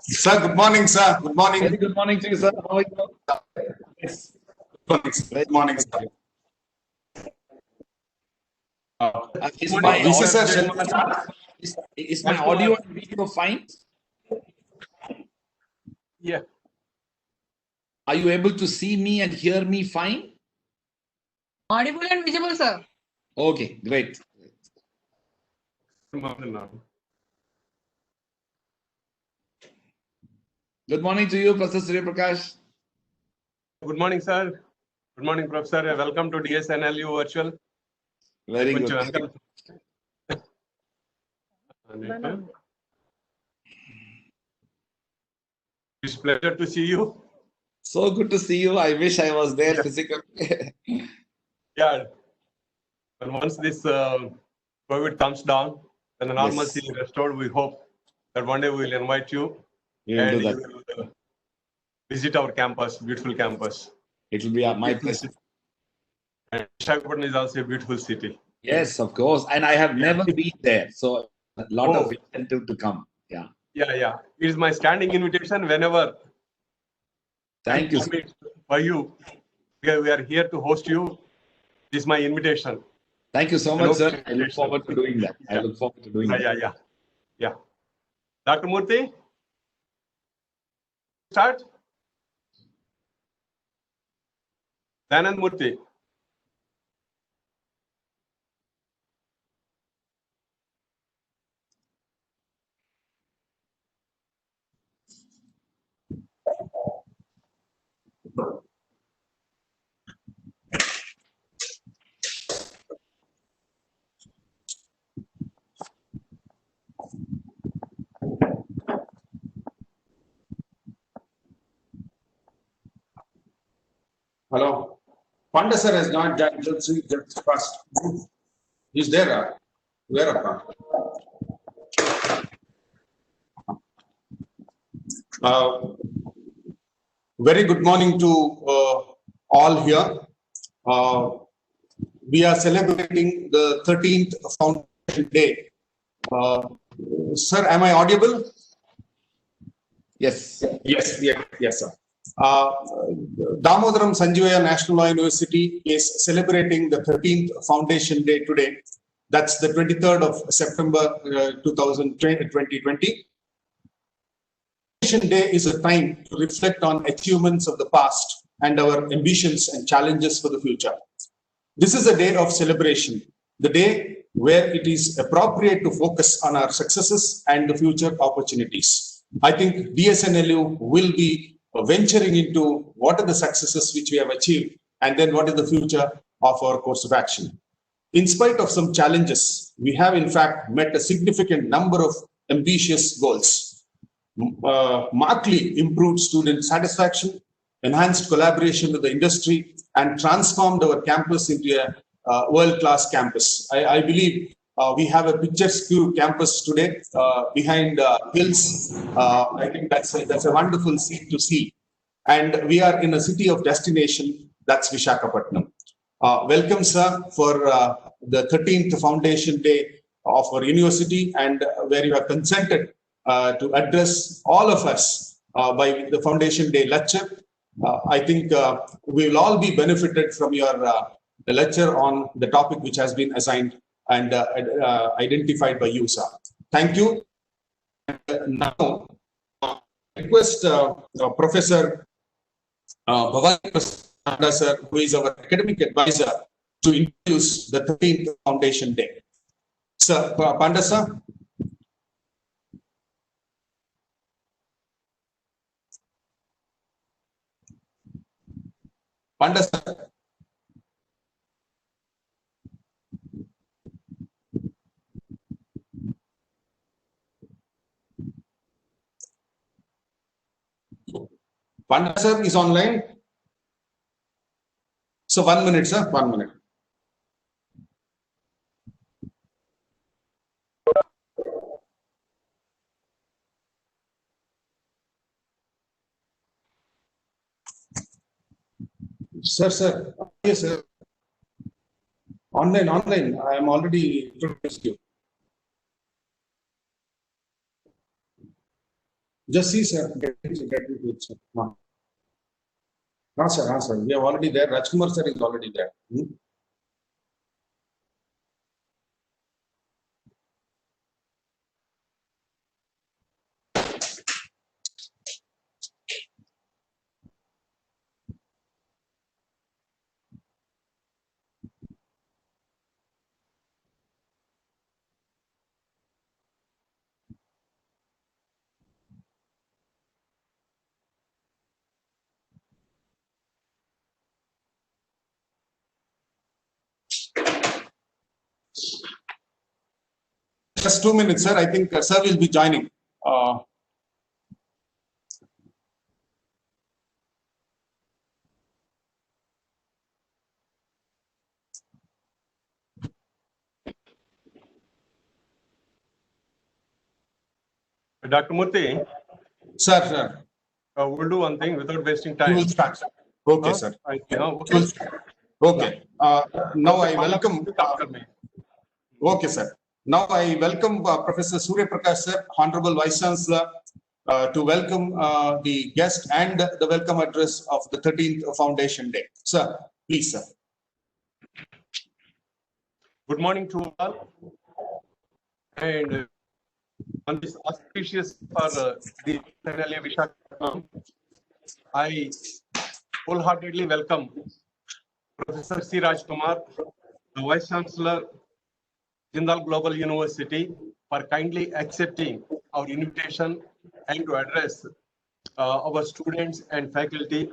Sir, good morning, sir. Good morning. Very good morning to you, sir. How are you? Yes. Good morning, sir. Is my Visa, sir, is my audio and video fine? Yeah. Are you able to see me and hear me fine? Audible and visible, sir. Okay, great. Good morning to you, Professor Surya Prakash. Good morning, sir. Good morning, Professor. Welcome to DSNLU Virtual. Very good. It's a pleasure to see you. So good to see you. I wish I was there physically. Yeah. And once this COVID comes down and the normalcy is restored, we hope that one day we will invite you and you will visit our campus, beautiful campus. It will be my pleasure. And Visakhapatnam is also a beautiful city. Yes, of course. And I have never been there. So a lot of incentive to come. Yeah. Yeah. It is my standing invitation whenever. Thank you. For you. We are here to host you. This is my invitation. Thank you so much, sir. I look forward to doing that. I look forward to doing that. Yeah. Dr. Murthy, start. Danand Murthy. hello. Panda sir has not joined. Just first. He's there. Where are very good morning to all here. We are celebrating the 13th Foundation Day. Sir, am I audible? Yes. Yes, sir. Damodaram Sanjivaya National Law University is celebrating the 13th Foundation Day today. That's the 23rd of September 2020. Foundation Day is a time to reflect on achievements of the past and our ambitions and challenges for the future. This is a day of celebration, the day where it is appropriate to focus on our successes and the future opportunities. I think DSNLU will be venturing into what are the successes which we have achieved and then what is the future of our course of action. In spite of some challenges, we have in fact met a significant number of ambitious goals. Markedly improved student satisfaction, enhanced collaboration with the industry, and transformed our campus into a world-class campus. I believe we have a picturesque campus today behind hills. I think that's a wonderful scene to see. And we are in a city of destination, that's Visakhapatnam. Welcome, sir, for the 13th Foundation Day of our university, and where you have consented to address all of us by the Foundation Day lecture. I think we will all be benefited from your lecture on the topic which has been assigned and identified by you, sir. Thank you. Now, I request Professor Bhavani Panda, sir, who is our academic advisor, to introduce the 13th Foundation Day. Sir, Panda, sir. Panda, sir. Panda, sir, is online. So 1 minute, sir, 1 minute. Sir. Yes, sir. Online. I am already introduced you. Just see, sir. Get into it, sir. Sir. We are already there. Rajkumar sir is already there. Just 2 minutes, sir. I think sir will be joining. Dr. Murthy, Sir. we'll do one thing without wasting You time. will start, sir. Okay, sir. Okay. Okay. Now I welcome. After me. Okay, sir. Now I welcome Professor Surya Prakash, sir, Honorable Vice Chancellor, to welcome the guest and the welcome address of the 13th Foundation Day. Sir, please, sir. Good morning to all. And on this auspicious for the Centennial Visakhapatnam, I wholeheartedly welcome Professor C. Rajkumar, the Vice Chancellor, Jindal Global University, for kindly accepting our invitation and to address our students and faculty,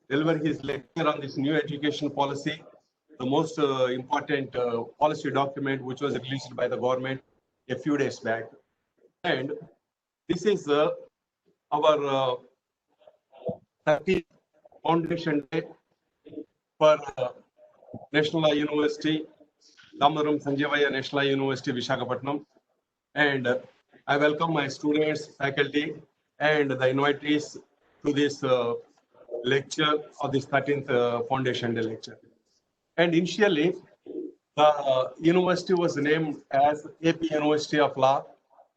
deliver his lecture on this new education policy, the most important policy document which was released by the government a few days back. And this is our 30th Foundation Day for National University, Damodaram Sanjivaya National University, Visakhapatnam. And I welcome my students, faculty, and the invitees to this lecture of this 13th Foundation Day lecture. And initially, the university was named as AP University of Law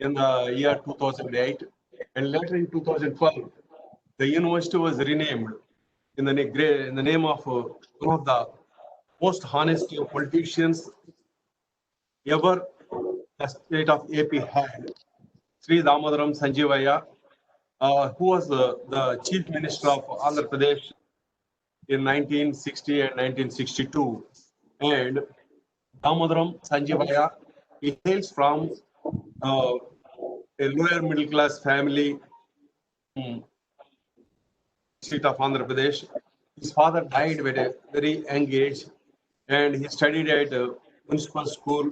in the year 2008. And later in 2012, the university was renamed in the name of one of the most honest politicians ever the state of AP had, Sri Damodaram Sanjivaya, who was the Chief Minister of Andhra Pradesh in 1960 and 1962. And Damodaram Sanjivaya, he hails from a lower middle class family state of Andhra Pradesh. His father died at a very young age, and he studied at municipal school,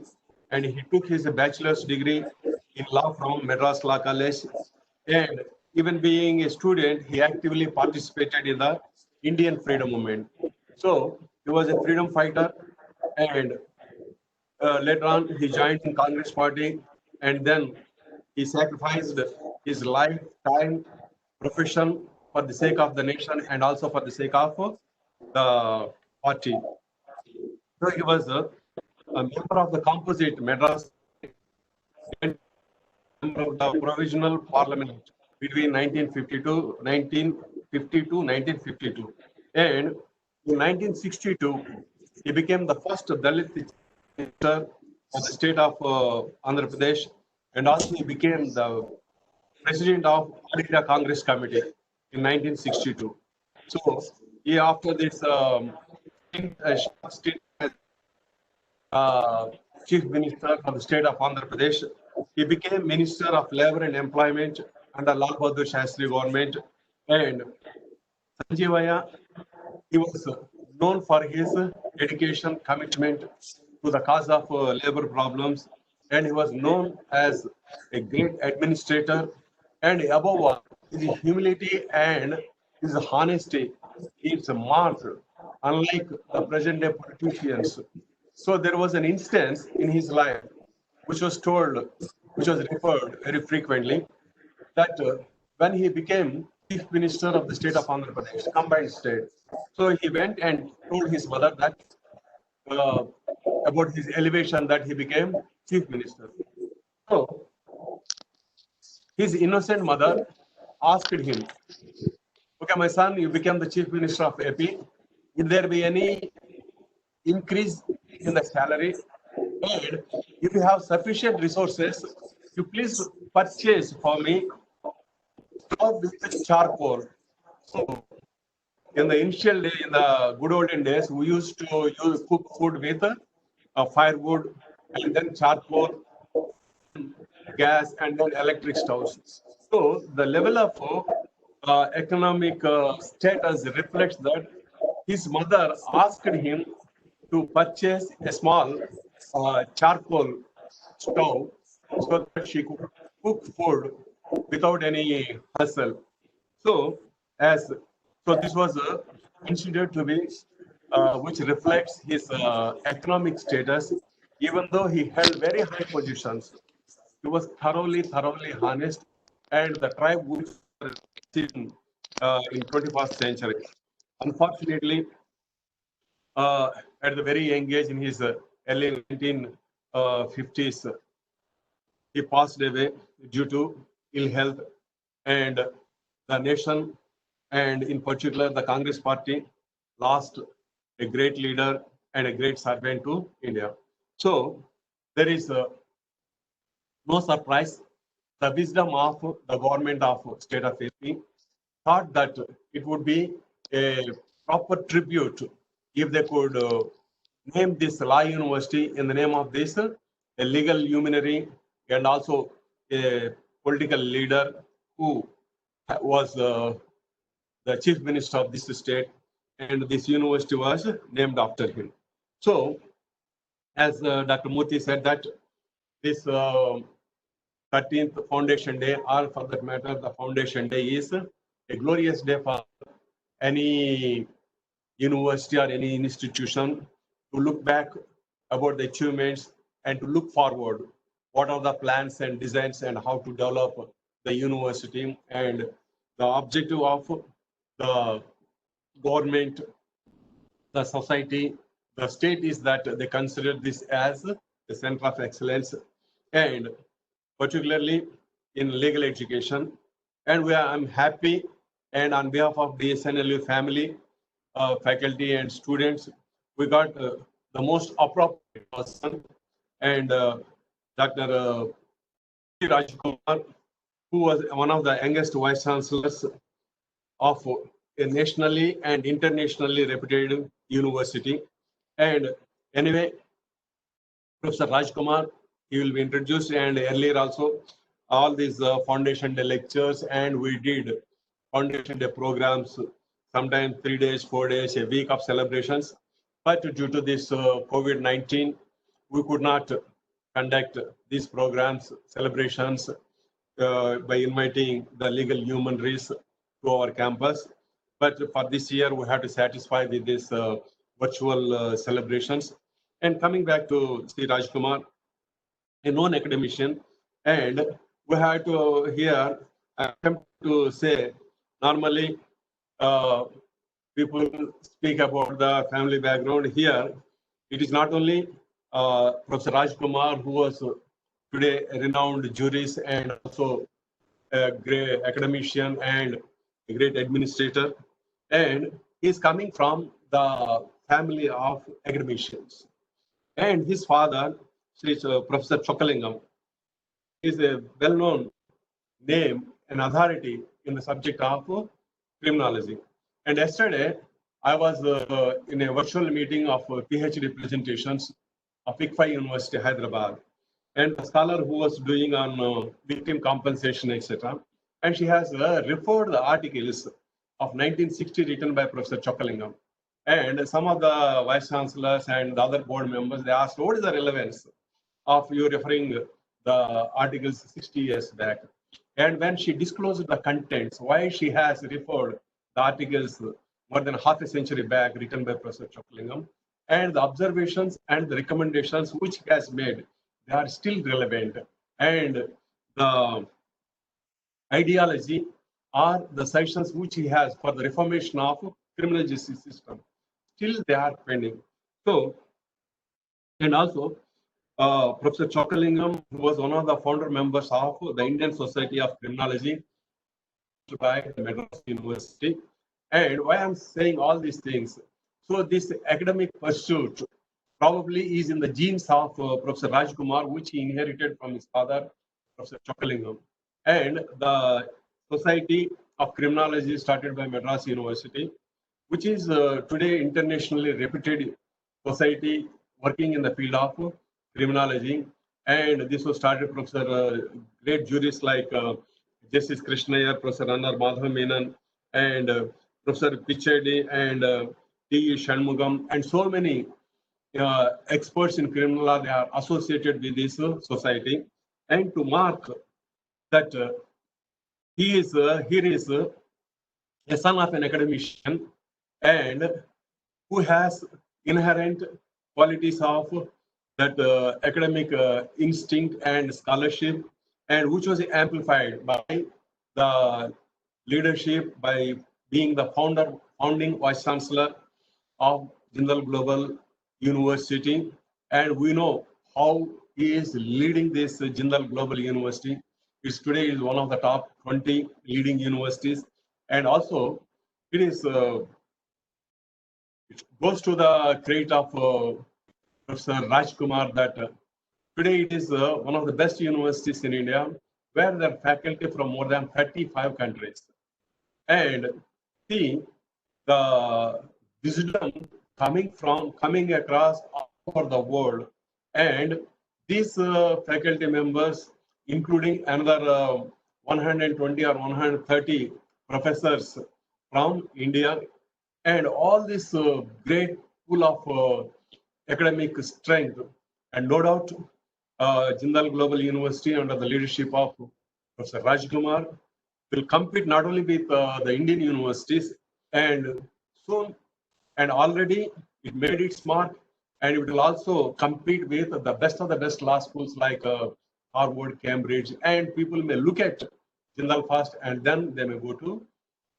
and he took his bachelor's degree in law from Madras Law College. And even being a student, he actively participated in the Indian freedom movement. So he was a freedom fighter, and later on he joined in Congress party, and then he sacrificed his lifetime profession for the sake of the nation and also for the sake of the party. So he was a member of the composite Madras and member of the provisional parliament between 1952. And in 1962, he became the first Dalit minister of the state of Andhra Pradesh, and also he became the president of All India Congress Committee in 1962. So he, after this short stint as Chief Minister of the state of Andhra Pradesh, he became Minister of Labor and Employment under Lal Bahadur Shastri government. And Sanjivaya, he was known for his dedication, commitment to the cause of labor problems, and he was known as a great administrator. And above all, his humility and his honesty is marked, unlike the present day politicians. So there was an instance in his life which was referred very frequently, that when he became Chief Minister of the state of Andhra Pradesh, combined state, so he went and told his mother that about his elevation, that he became Chief Minister. So his innocent mother asked him, okay, my son, you became the chief minister of AP. Would there be any increase in the salary? And if you have sufficient resources, you please purchase for me stove with charcoal. So in the initial day, in the good olden days, we used to cook food with firewood and then charcoal, gas, and then electric stoves. So the level of economic status reflects that his mother asked him to purchase a small charcoal stove so that she could cook food without any hassle. So, this was considered to be which reflects his economic status, even though he held very high positions. He was thoroughly honest, and the tribe which was in 21st century. Unfortunately, at the very young age, in his early 1950s, he passed away due to ill health, and the nation, and in particular the Congress party, lost a great leader and a great servant to India. So there is no surprise. The wisdom of the government of state of AP thought that it would be a proper tribute if they could name this law university in the name of this a legal luminary and also a political leader who was the chief minister of this state, and this university was named after him. So, as Dr. Murthy said, that this 13th Foundation Day, or for that matter, the Foundation Day is a glorious day for any university or any institution to look back about the achievements and to look forward. What are the plans and designs and how to develop the university, and the objective of the government, the society, the state is that they consider this as the center of excellence, and particularly in legal education. And I'm happy, and on behalf of DSNLU family, faculty and students, we got the most appropriate person, and Dr. Rajkumar, who was one of the youngest vice chancellors of a nationally and internationally reputed university. And anyway, Professor Rajkumar, he will be introduced, and earlier also all these Foundation Day lectures, and we did Foundation Day programs, sometimes 3 days, 4 days, a week of celebrations. But due to this COVID-19, we could not conduct these programs, celebrations by inviting the legal luminaries to our campus. But for this year, we have to satisfy with this virtual celebrations. And coming back to Sri Rajkumar, a known academician, and we have to here attempt to say, normally people speak about the family background. Here, it is not only Professor Rajkumar, who was today a renowned jurist and also a great academician and a great administrator, and he is coming from the family of academicians. And his father, Professor Chokkalingam, is a well-known name and authority in the subject of criminology. And yesterday, I was in a virtual meeting of PhD presentations of ICFI University, Hyderabad, and the scholar who was doing on victim compensation, etc. And she has referred the articles of 1960 written by Professor Chokkalingam. And some of the vice chancellors and the other board members, they asked, what is the relevance of you referring the articles 60 years back? And when she disclosed the contents, why she has referred the articles more than half a century back written by Professor Chokkalingam, and the observations and the recommendations which he has made, they are still relevant. And the ideology or the suggestions which he has for the reformation of criminal justice system, still they are pending. So, and also Professor Chokkalingam was one of the founder members of the Indian Society of Criminology, by Madras University. And why I'm saying all these things, so this academic pursuit probably is in the genes of Professor Rajkumar, which he inherited from his father, Professor Chokalingam. And the Society of Criminology started by Madras University, which is today internationally reputed society working in the field of criminology. And this was started Professor great jurists like Justice Krishnaiyer, Professor Annar Madhav Menon, and Professor Pichedi, and T. Shanmugam, and so many experts in criminal law. They are associated with this society. And to mark that he is a son of an academician and who has inherent qualities of that academic instinct and scholarship, and which was amplified by the leadership, by being the founding vice chancellor of Jindal Global University. And we know how he is leading this Jindal Global University. It's today is one of the top 20 leading universities, and also it is it goes to the credit of Professor Rajkumar that today it is one of the best universities in India, where there are faculty from more than 35 countries. And see the wisdom coming across all over the world, and these faculty members, including another 120 or 130 professors from India, and all this great pool of academic strength. And no doubt, Jindal Global University, under the leadership of Professor Rajkumar, will compete not only with the Indian universities, and soon, and already it made its mark, and it will also compete with the best of the best law schools like Harvard, Cambridge, and people may look at Jindal first, and then they may go to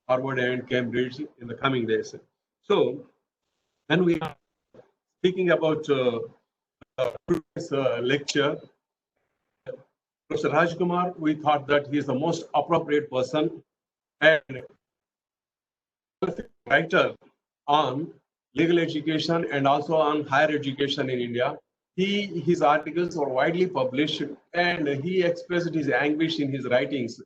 Harvard and Cambridge in the coming days. So, when we are speaking about today's lecture, Professor Rajkumar, we thought that he is the most appropriate person and writer on legal education and also on higher education in India. His articles were widely published, and he expressed his anguish in his writings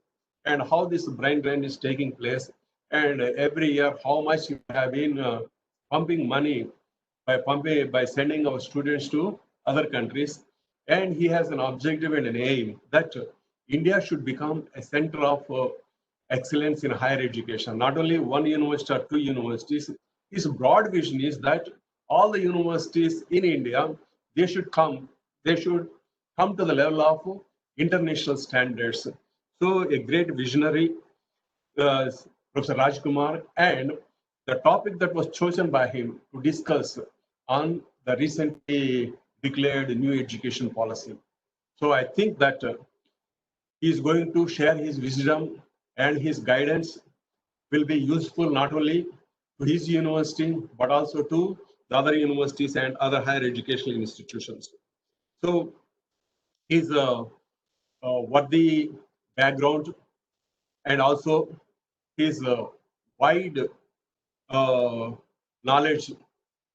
and how this brain drain is taking place. And every year, how much we have been pumping money by sending our students to other countries. And he has an objective and an aim that India should become a center of excellence in higher education, not only one university or two universities. His broad vision is that all the universities in India, they should come to the level of international standards. So a great visionary, Professor Rajkumar, and the topic that was chosen by him to discuss on the recently declared new education policy. So I think that he is going to share his wisdom, and his guidance will be useful not only to his university, but also to the other universities and other higher educational institutions. So his worthy background, and also his wide knowledge,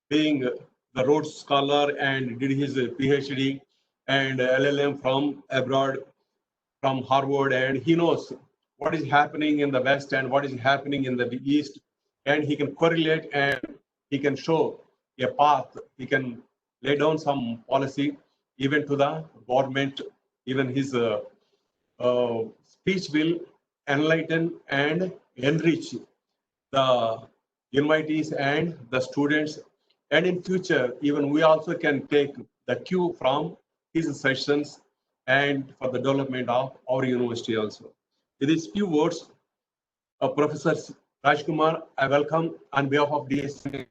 being the Rhodes Scholar and did his PhD and LLM from abroad, from Harvard, and he knows what is happening in the West and what is happening in the East, and he can correlate and he can show a path. He can lay down some policy even to the government. Even his speech will enlighten and enrich the invitees and the students. And in future, even we also can take the cue from his sessions and for the development of our university also. With these few words, Professor Rajkumar, I welcome on behalf of DSC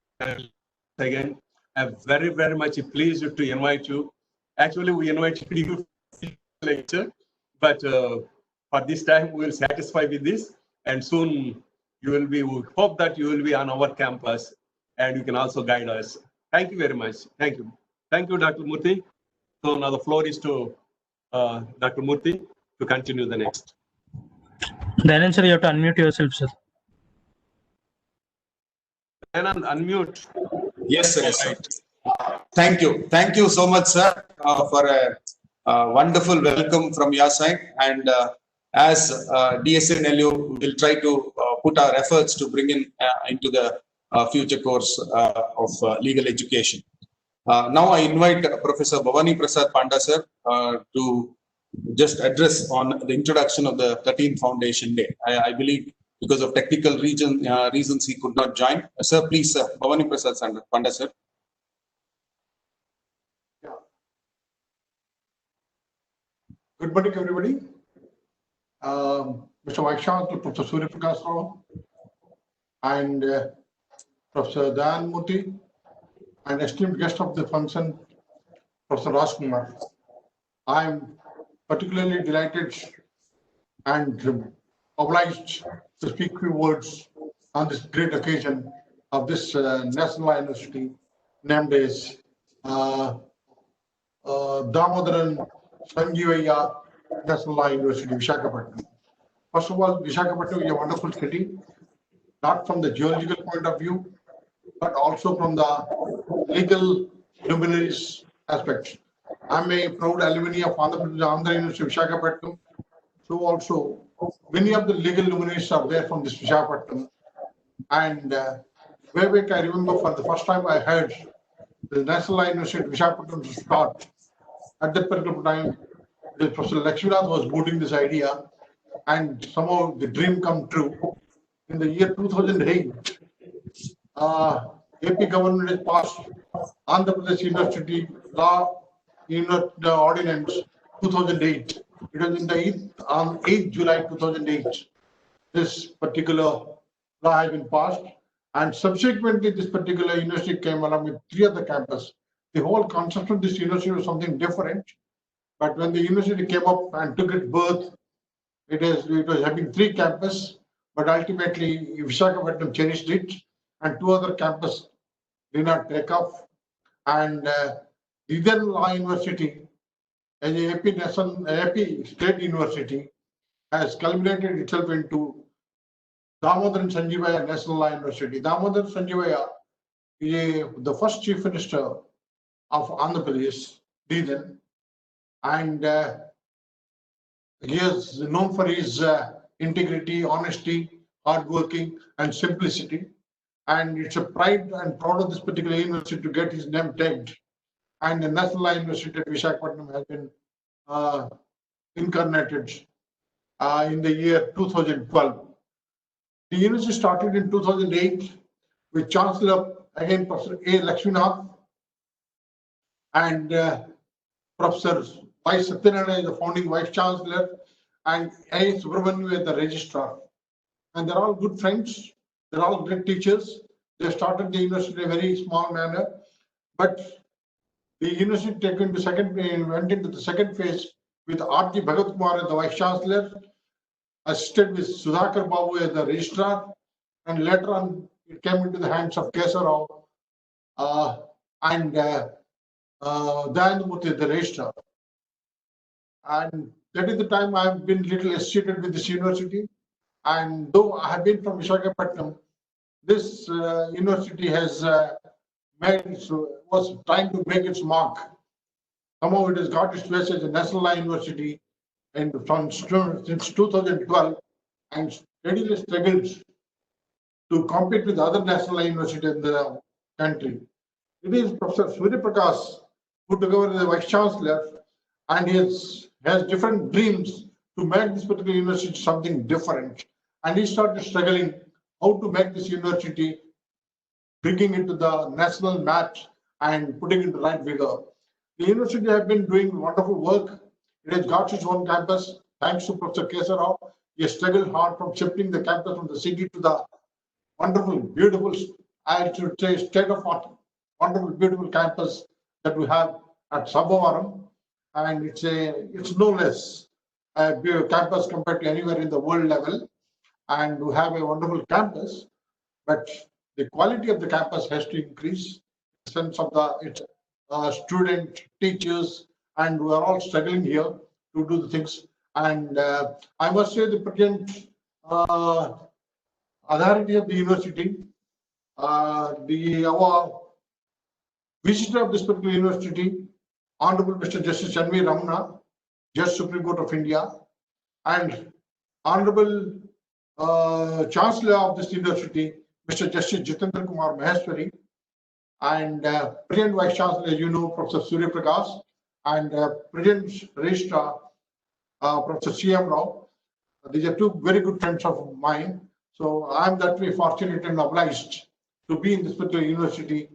again. I'm very, very much pleased to invite you. Actually, we invited you to lecture, but for this time, we will satisfy with this, and soon we hope that you will be on our campus and you can also guide us. Thank you very much. Thank you. Thank you, Dr. Murthy. So now the floor is to Dr. Murthy to continue the next. Dayanand sir, you have to unmute yourself, sir. And unmute. Yes, sir. Yes, sir. Thank you. Thank you so much, sir, for a wonderful welcome from your side. And as DSNLU will try to put our efforts to bring in into the future course of legal education. Now I invite Professor Bhavani Prasad Panda, sir, to just address on the introduction of the 13th Foundation Day. I believe because of technical reasons he could not join. Sir, please, Bhavani Prasad Panda, sir. Good morning, everybody. Mr. Vaishant, Professor Surya Prakash Rao, and Professor Dayanand Murthy, and esteemed guest of the function, Professor Raj Kumar. I am particularly delighted and obliged to speak few words on this great occasion of this National Law University named as Damodaran Sanjeevayya National Law University, Visakhapatnam. First of all, Visakhapatnam is a wonderful city, not from the geological point of view, but also from the legal luminaries aspect. I'm a proud alumni of Andhra University, Visakhapatnam. So also, many of the legal luminaries are there from this Visakhapatnam. And way back, I remember for the first time I heard the National Law University, Visakhapatnam to start. At that particular time, Professor Lakshminath was mooting this idea, and somehow the dream come true. In the year 2008, AP government has passed Andhra Pradesh University Law Ordinance 2008. It was on 8th July 2008. This particular law has been passed, and subsequently this particular university came along with 3 other campuses. The whole concept of this university was something different, but when the university came up and took its birth, it was having 3 campuses, but ultimately Visakhapatnam cherished it, and 2 other campuses did not take off. And Indian Law University, as a AP State University, has culminated itself into Damodaran Sanjeevayya National Law University. Damodaran Sanjeevayya is the first Chief Minister of Andhra Pradesh region, and he is known for his integrity, honesty, hardworking, and simplicity. And it's a pride and proud of this particular university to get his name tagged. And the National Law University of Visakhapatnam has been incarnated in the year 2012. The university started in 2008 with Chancellor, again, Professor A. Lakshminath, and Professor Y. Satyanarayana is the founding Vice Chancellor, and A. Subramanian is the Registrar. And they're all good friends. They're all great teachers. They started the university in a very small manner, but the university went into the second phase with R.G. Bhagat Kumar as the Vice Chancellor, assisted with Sudhakar Babu as the Registrar, and later on it came into the hands of Kesar Rao and Dayanand Murthy, the Registrar. And that is the time I have been little associated with this university. And though I have been from Visakhapatnam, this university has was trying to make its mark. Somehow it has got its place as a National Law University and since 2012, and steadily struggled to compete with other National Law Universities in the country. It is Professor Surya Prakash who took over the Vice Chancellor, and he has different dreams to make this particular university something different. And he started struggling how to make this university, bringing it to the national match and putting it the right vigor. The university has been doing wonderful work. It has got its own campus, thanks to Professor Kesar Rao. He has struggled hard from shifting the campus from the city to the wonderful, beautiful, I should say, state-of-art, wonderful, beautiful campus that we have at Sabhavaram. And it's no less a campus compared to anywhere in the world level. And we have a wonderful campus, but the quality of the campus has to increase, in the sense of its student, teachers, and we are all struggling here to do the things. And I must say the present authority of the university, our visitor of this particular university, Honorable Mr. Justice Chanvi Ramana, Judge Supreme Court of India, and Honorable Chancellor of this university, Mr. Justice Jitendra Kumar Maheshwari, and President Vice Chancellor, as you know, Professor Surya Prakash, and President Registrar, Professor C.M. Rao. These are two very good friends of mine. So I'm that way fortunate and obliged to be in this particular university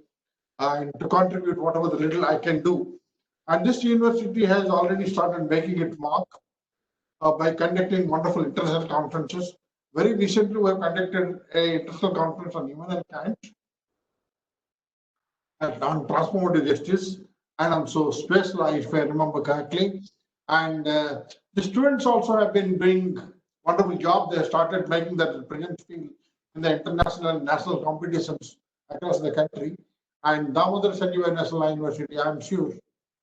and to contribute whatever the little I can do. And this university has already started making its mark by conducting wonderful international conferences. Very recently, we have conducted an international conference on humankind, on transformative justice, and on space law, if I remember correctly. And the students also have been doing wonderful job. They have started making that present field in the international and national competitions across the country. And Damodar Sanjeevaya National Law University, I'm sure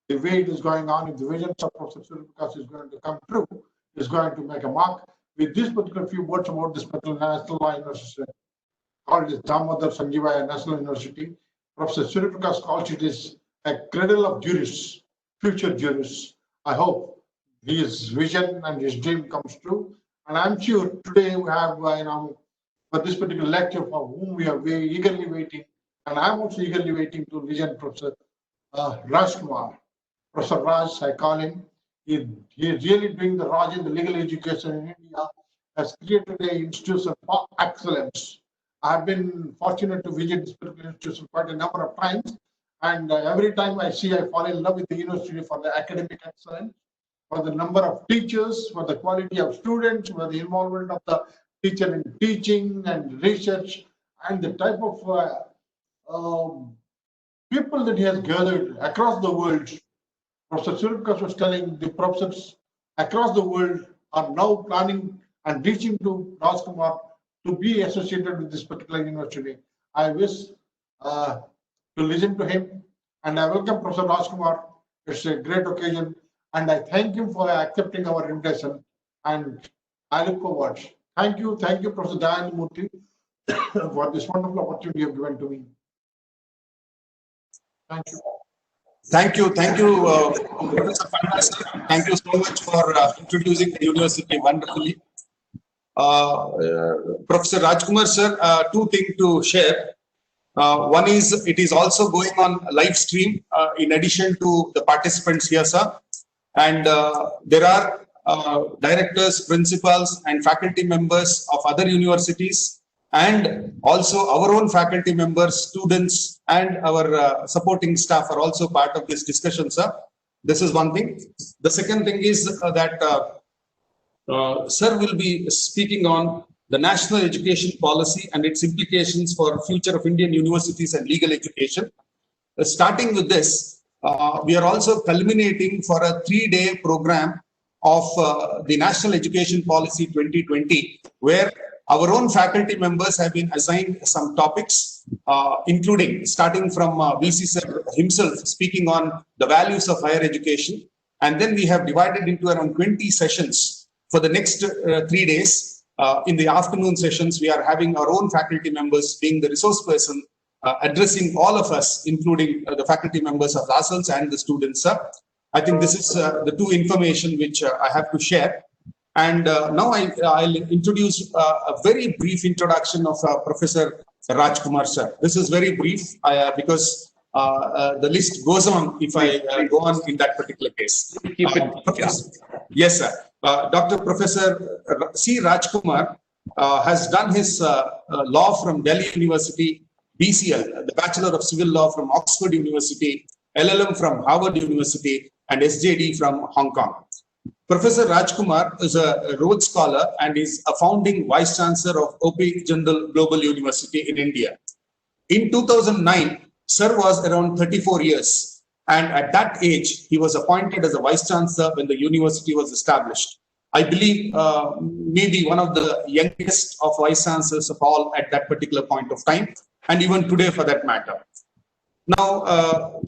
the way it is going on, if the vision of Professor Surya Prakash is going to come true, is going to make a mark. With this particular few words about this particular National Law University, called it Damodar Sanjeevaya National University, Professor Surya Prakash calls it is a cradle of jurists, future jurists. I hope his vision and his dream comes true. And I'm sure today we have, for this particular lecture for whom we are very eagerly waiting, and I'm also eagerly waiting to listen Professor Rajkumar. Professor Raj, I call him. He is really doing the Raj in the legal education in India, has created an institution for excellence. I've been fortunate to visit this particular institution quite a number of times. And every time I see, I fall in love with the university for the academic excellence, for the number of teachers, for the quality of students, for the involvement of the teacher in teaching and research, and the type of people that he has gathered across the world. Professor Surya Prakash was telling the professors across the world are now planning and reaching to Rajkumar to be associated with this particular university. I wish to listen to him, and I welcome Professor Rajkumar. It's a great occasion, and I thank him for accepting our invitation, and I look forward. Thank you, Professor Dayananda Murthy, for this wonderful opportunity you have given to me. Thank you. Thank you, Professor Panas. Thank you so much for introducing the university wonderfully. Professor Rajkumar sir, two things to share. One is it is also going on live stream in addition to the participants here, sir. And there are directors, principals, and faculty members of other universities, and also our own faculty members, students, and our supporting staff are also part of this discussion, sir. This is one thing. The second thing is that sir will be speaking on the national education policy and its implications for future of Indian universities and legal education. Starting with this, we are also culminating for a 3-day program of the National Education Policy 2020, where our own faculty members have been assigned some topics, including starting from VC sir himself speaking on the values of higher education. And then we have divided into around 20 sessions for the next 3 days. In the afternoon sessions, we are having our own faculty members being the resource person, addressing all of us, including the faculty members of ourselves and the students. I think this is the two information which I have to share. And now I'll introduce a very brief introduction of Professor Rajkumar sir. This is very brief because the list goes on if I go on in that particular case. Keep it. Yes, sir. Dr. Professor C. Rajkumar has done his law from Delhi University, BCL, the Bachelor of Civil Law from Oxford University, LLM from Harvard University, and SJD from Hong Kong. Professor Rajkumar is a Rhodes Scholar and is a founding Vice Chancellor of OP Jindal Global University in India. In 2009, Sir was around 34 years, and at that age, he was appointed as a Vice Chancellor when the university was established. I believe maybe one of the youngest of Vice Chancellors of all at that particular point of time, and even today for that matter. Now,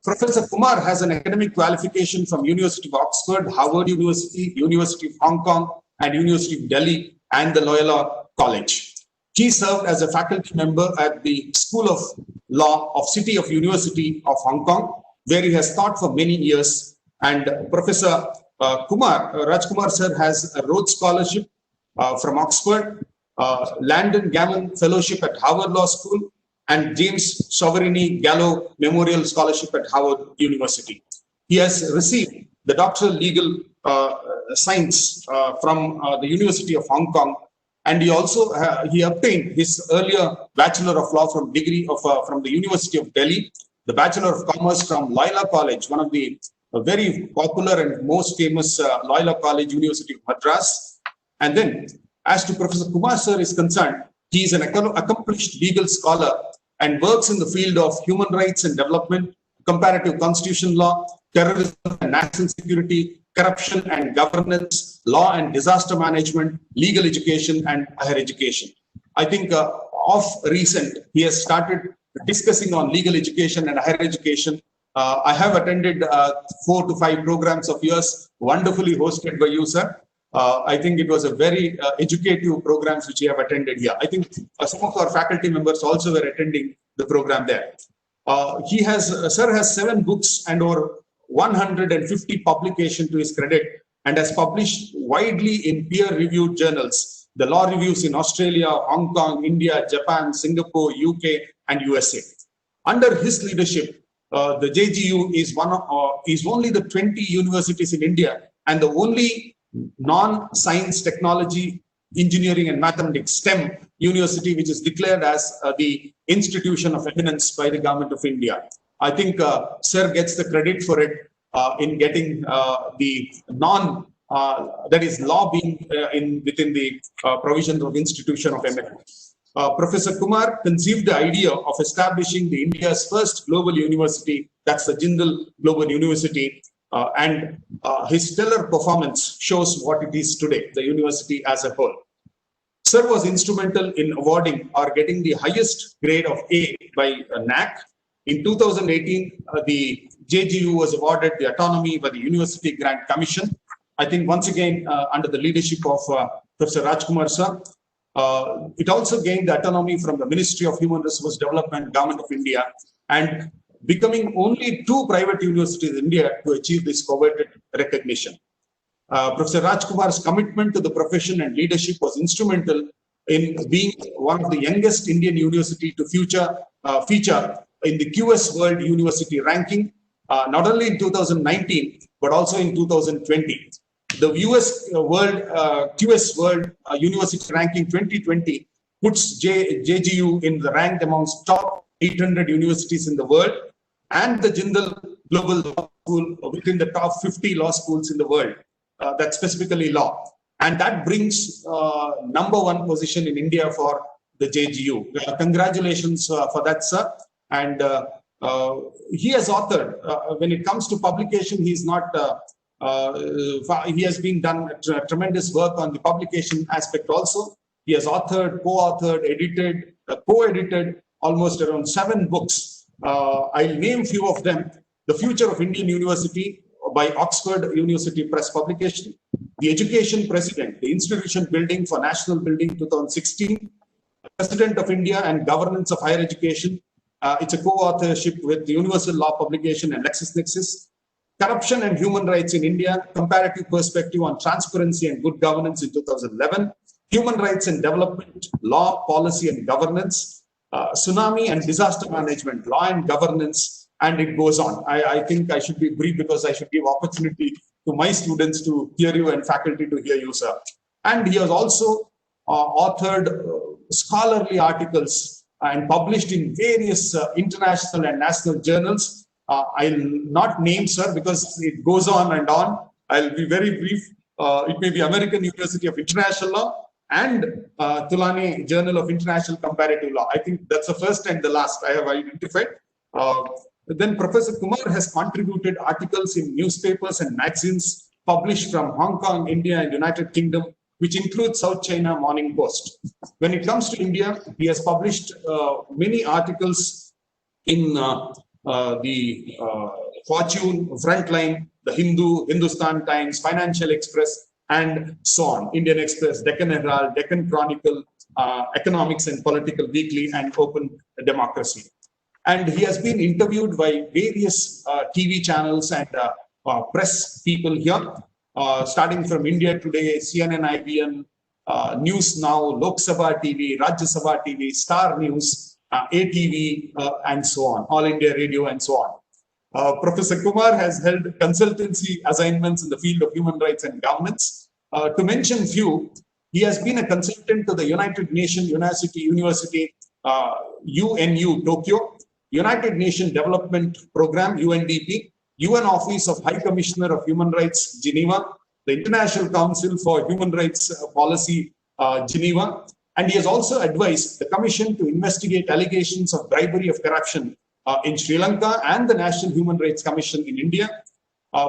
Professor Kumar has an academic qualification from University of Oxford, Harvard University, University of Hong Kong, and University of Delhi, and the Loyola College. He served as a faculty member at the School of Law of City of University of Hong Kong, where he has taught for many years. And Professor Rajkumar sir has a Rhodes Scholarship from Oxford, Landon Gammon Fellowship at Harvard Law School, and James Sovereign Gallo Memorial Scholarship at Harvard University. He has received the Doctoral Legal Science from the University of Hong Kong, and he also he obtained his earlier Bachelor of Law from the University of Delhi, the Bachelor of Commerce from Loyola College, one of the very popular and most famous Loyola College, University of Madras. And then, as to Professor Kumar sir is concerned, he is an accomplished legal scholar and works in the field of human rights and development, comparative constitutional law, terrorism and national security, corruption and governance, law and disaster management, legal education and higher education. I think of recent, he has started discussing on legal education and higher education. I have attended 4 to 5 programs of yours, wonderfully hosted by you, sir. I think it was a very educative programs which you have attended here. I think some of our faculty members also were attending the program there. Sir has 7 books and over 150 publications to his credit, and has published widely in peer-reviewed journals, the law reviews in Australia, Hong Kong, India, Japan, Singapore, UK, and USA. Under his leadership, the JGU is only the 20 universities in India and the only non-science, technology, engineering and mathematics STEM university which is declared as the institution of eminence by the government of India. I think sir gets the credit for it in getting the that is law being within the provisions of institution of eminence. Professor Kumar conceived the idea of establishing the India's first global university, that's the Jindal Global University, and his stellar performance shows what it is today, the university as a whole. Sir was instrumental in awarding or getting the highest grade of A by NAC. In 2018, the JGU was awarded the autonomy by the University Grant Commission. I think once again, under the leadership of Professor Rajkumar sir, it also gained the autonomy from the Ministry of Human Resource Development, Government of India, and becoming only 2 private universities in India to achieve this coveted recognition. Professor Rajkumar's commitment to the profession and leadership was instrumental in being one of the youngest Indian university to feature in the QS World University ranking, not only in 2019, but also in 2020. The US World QS World University Ranking 2020 puts JGU in the rank amongst top 800 universities in the world, and the Jindal Global Law School within the top 50 law schools in the world, that specifically law. And that brings #1 position in India for the JGU. Congratulations for that, sir. And he has authored, when it comes to publication, he's not, he has been done tremendous work on the publication aspect also. He has authored, co-authored, edited, co-edited almost around 7 books. I'll name few of them. The Future of Indian University by Oxford University Press publication. The Education President, the Institution Building for National Building 2016. President of India and Governance of Higher Education. It's a co-authorship with the Universal Law Publication and LexisNexis. Corruption and Human Rights in India, Comparative Perspective on Transparency and Good Governance in 2011. Human Rights and Development, Law, Policy and Governance. Tsunami and Disaster Management, Law and Governance, and it goes on. I think I should be brief because I should give opportunity to my students to hear you and faculty to hear you, sir. And he has also authored scholarly articles and published in various international and national journals. I'll not name, sir, because it goes on and on. I'll be very brief. It may be American University of International Law and Tulane Journal of International Comparative Law. I think that's the first and the last I have identified. Then Professor Kumar has contributed articles in newspapers and magazines published from Hong Kong, India, and United Kingdom, which includes South China Morning Post. When it comes to India, he has published many articles in the Fortune, Frontline, the Hindu, Hindustan Times, Financial Express, and so on. Indian Express, Deccan Herald, Deccan Chronicle, Economics and Political Weekly, and Open Democracy. And he has been interviewed by various TV channels and press people here, starting from India Today, CNN, IBN, News Now, Lok Sabha TV, Rajya Sabha TV, Star News, ATV, and so on, All India Radio, and so on. Professor Kumar has held consultancy assignments in the field of human rights and governance. To mention few, he has been a consultant to the United Nations University, UNU Tokyo, United Nations Development Program, UNDP, UN Office of High Commissioner of Human Rights, Geneva, the International Council for Human Rights Policy, Geneva, and he has also advised the Commission to investigate allegations of bribery of corruption in Sri Lanka and the National Human Rights Commission in India.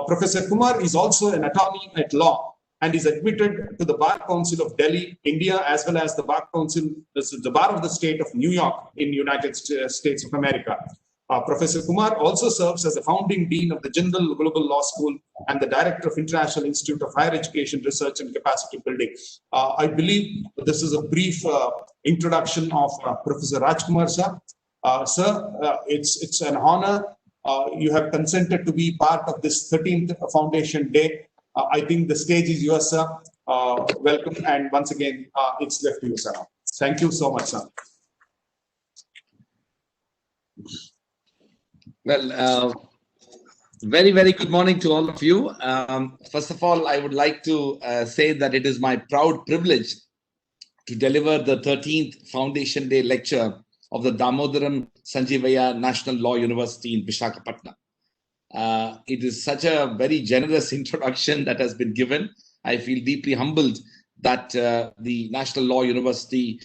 Professor Kumar is also an attorney at law and is admitted to the Bar Council of Delhi, India, as well as the Bar Council, the Bar of the State of New York in United States of America. Professor Kumar also serves as the founding dean of the Jindal Global Law School and the director of International Institute of Higher Education Research and Capacity Building. I believe this is a brief introduction of Professor Rajkumar sir. Sir, it's an honor. You have consented to be part of this 13th Foundation Day. I think the stage is yours, sir. Welcome, and once again, it's left to you, sir. Thank you so much, sir. Well, very, very good morning to all of you. First of all, I would like to say that it is my proud privilege to deliver the 13th Foundation Day lecture of the Damodaram Sanjeevayya National Law University in Visakhapatnam. It is such a very generous introduction that has been given. I feel deeply humbled that the National Law University,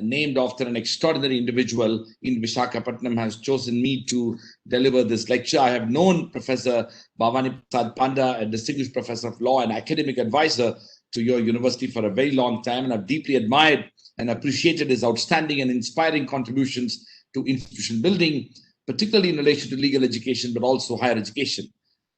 named after an extraordinary individual in Visakhapatnam, has chosen me to deliver this lecture. I have known Professor Bhavani Prasad Panda, a distinguished professor of law and academic advisor to your university for a very long time, and I've deeply admired and appreciated his outstanding and inspiring contributions to institution building, particularly in relation to legal education, but also higher education.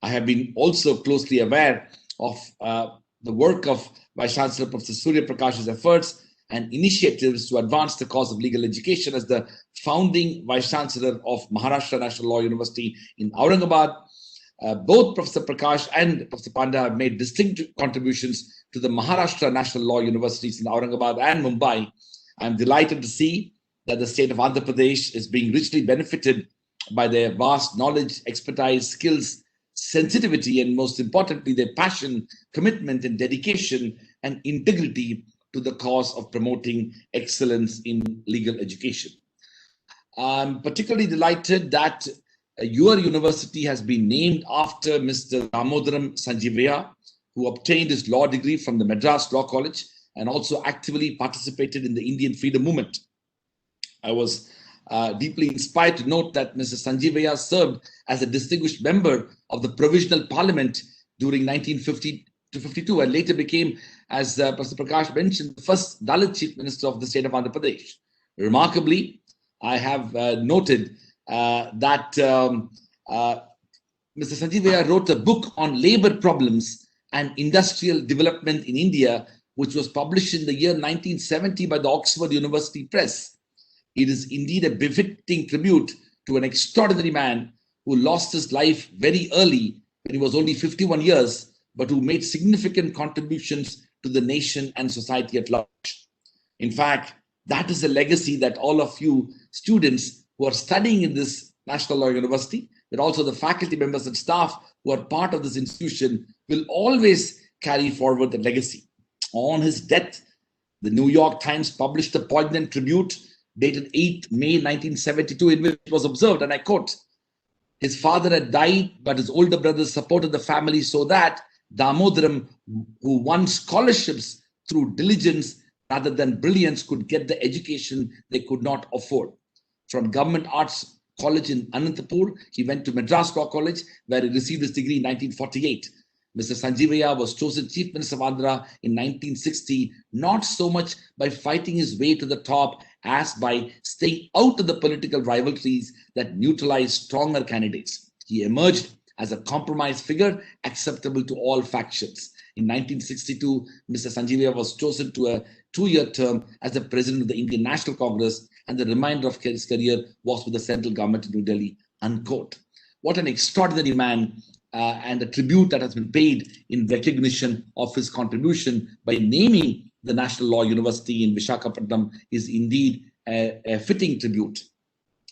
I have been also closely aware of the work of Vice Chancellor Professor Surya Prakash's efforts and initiatives to advance the cause of legal education as the founding Vice Chancellor of Maharashtra National Law University in Aurangabad. Both Professor Prakash and Professor Panda have made distinct contributions to the Maharashtra National Law Universities in Aurangabad and Mumbai. I'm delighted to see that the state of Andhra Pradesh is being richly benefited by their vast knowledge, expertise, skills, sensitivity, and most importantly, their passion, commitment, and dedication and integrity to the cause of promoting excellence in legal education. I'm particularly delighted that your university has been named after Mr. Damodaram Sanjeevayya, who obtained his law degree from the Madras Law College and also actively participated in the Indian freedom movement. I was deeply inspired to note that Mr. Sanjeevayya served as a distinguished member of the Provisional Parliament during 1950 to 52 and later became, as Professor Prakash mentioned, the first Dalit Chief Minister of the state of Andhra Pradesh. Remarkably, I have noted that Mr. Sanjeevayya wrote a book on labor problems and industrial development in India, which was published in the year 1970 by the Oxford University Press. It is indeed a befitting tribute to an extraordinary man who lost his life very early when he was only 51 years, but who made significant contributions to the nation and society at large. In fact, that is a legacy that all of you students who are studying in this National Law University, but also the faculty members and staff who are part of this institution, will always carry forward the legacy. On his death, the New York Times published a poignant tribute dated 8 May 1972, in which it was observed, and I quote, "His father had died, but his older brothers supported the family so that Damodaram, who won scholarships through diligence rather than brilliance, could get the education they could not afford. From Government Arts College in Anantapur, he went to Madras Law College, where he received his degree in 1948. Mr. Sanjeevayya was chosen Chief Minister of Andhra in 1960, not so much by fighting his way to the top as by staying out of the political rivalries that neutralized stronger candidates. He emerged as a compromise figure acceptable to all factions. In 1962, Mr. Sanjeevaiah was chosen to a 2-year term as the president of the Indian National Congress, and the remainder of his career was with the central government in New Delhi, unquote. What an extraordinary man, and a tribute that has been paid in recognition of his contribution by naming the National Law University in Visakhapatnam is indeed a fitting tribute.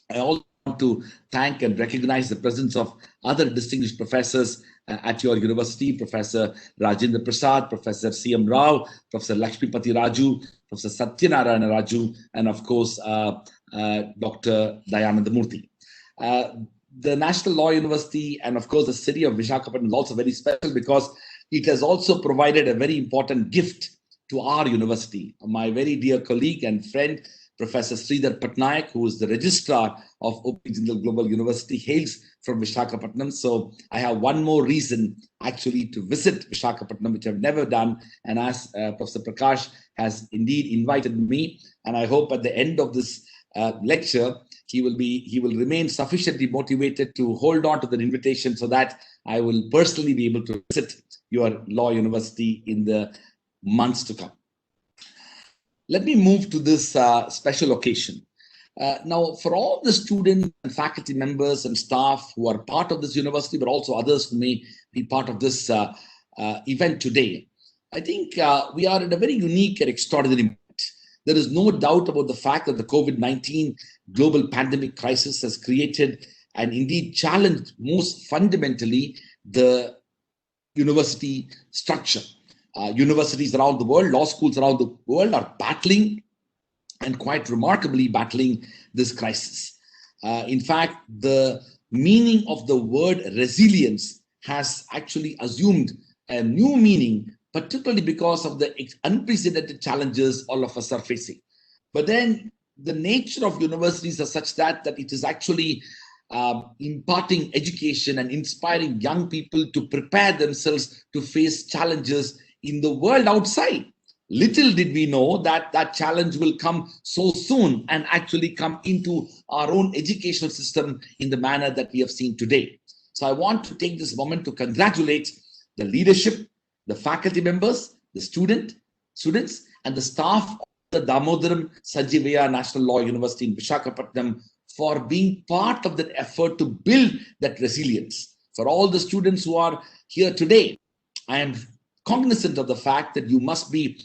I also want to thank and recognize the presence of other distinguished professors at your university, Professor Rajendra Prasad, Professor C.M. Rao, Professor Lakshmipati Raju, Professor Satyanarayana Raju, and of course, Dr. Dayananda Murthy. The National Law University and of course the city of Visakhapatnam is also very special because it has also provided a very important gift to our university. My very dear colleague and friend, Professor Sridhar Patnaik, who is the registrar of OP Jindal Global University, hails from Visakhapatnam. So I have one more reason actually to visit Visakhapatnam, which I've never done. And as Professor Prakash has indeed invited me, and I hope at the end of this lecture, he will remain sufficiently motivated to hold on to that invitation so that I will personally be able to visit your law university in the months to come. Let me move to this special occasion. Now, for all the students and faculty members and staff who are part of this university, but also others who may be part of this event today, I think we are in a very unique and extraordinary moment. There is no doubt about the fact that the COVID-19 global pandemic crisis has created and indeed challenged most fundamentally the university structure. Universities around the world, law schools around the world are battling, and quite remarkably battling, this crisis. In fact, the meaning of the word resilience has actually assumed a new meaning, particularly because of the unprecedented challenges all of us are facing. But then the nature of universities are such that it is actually imparting education and inspiring young people to prepare themselves to face challenges in the world outside. Little did we know that that challenge will come so soon and actually come into our own educational system in the manner that we have seen today. So I want to take this moment to congratulate the leadership, the faculty members, the students, and the staff of the Damodaram Sanjeevaiah National Law University in Visakhapatnam for being part of that effort to build that resilience. For all the students who are here today, I am cognizant of the fact that you must be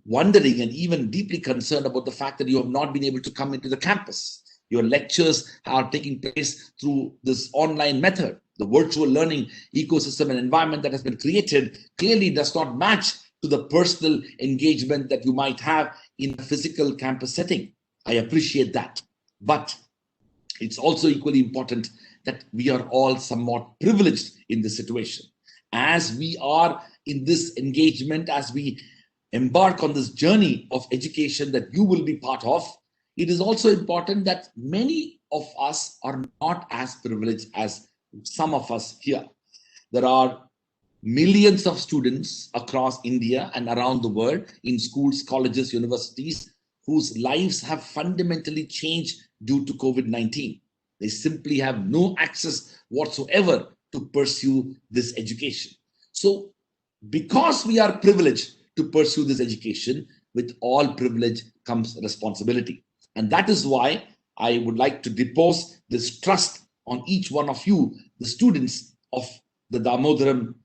wondering and even deeply concerned about the fact that you have not been able to come into the campus. Your lectures are taking place through this online method. The virtual learning ecosystem and environment that has been created clearly does not match to the personal engagement that you might have in a physical campus setting. I appreciate that. But it's also equally important that we are all somewhat privileged in this situation. As we are in this engagement, as we embark on this journey of education that you will be part of, it is also important that many of us are not as privileged as some of us here. There are millions of students across India and around the world in schools, colleges, universities, whose lives have fundamentally changed due to COVID-19. They simply have no access whatsoever to pursue this education. So because we are privileged to pursue this education, with all privilege comes responsibility. And that is why I would like to depose this trust on each one of you, the students of the Damodaram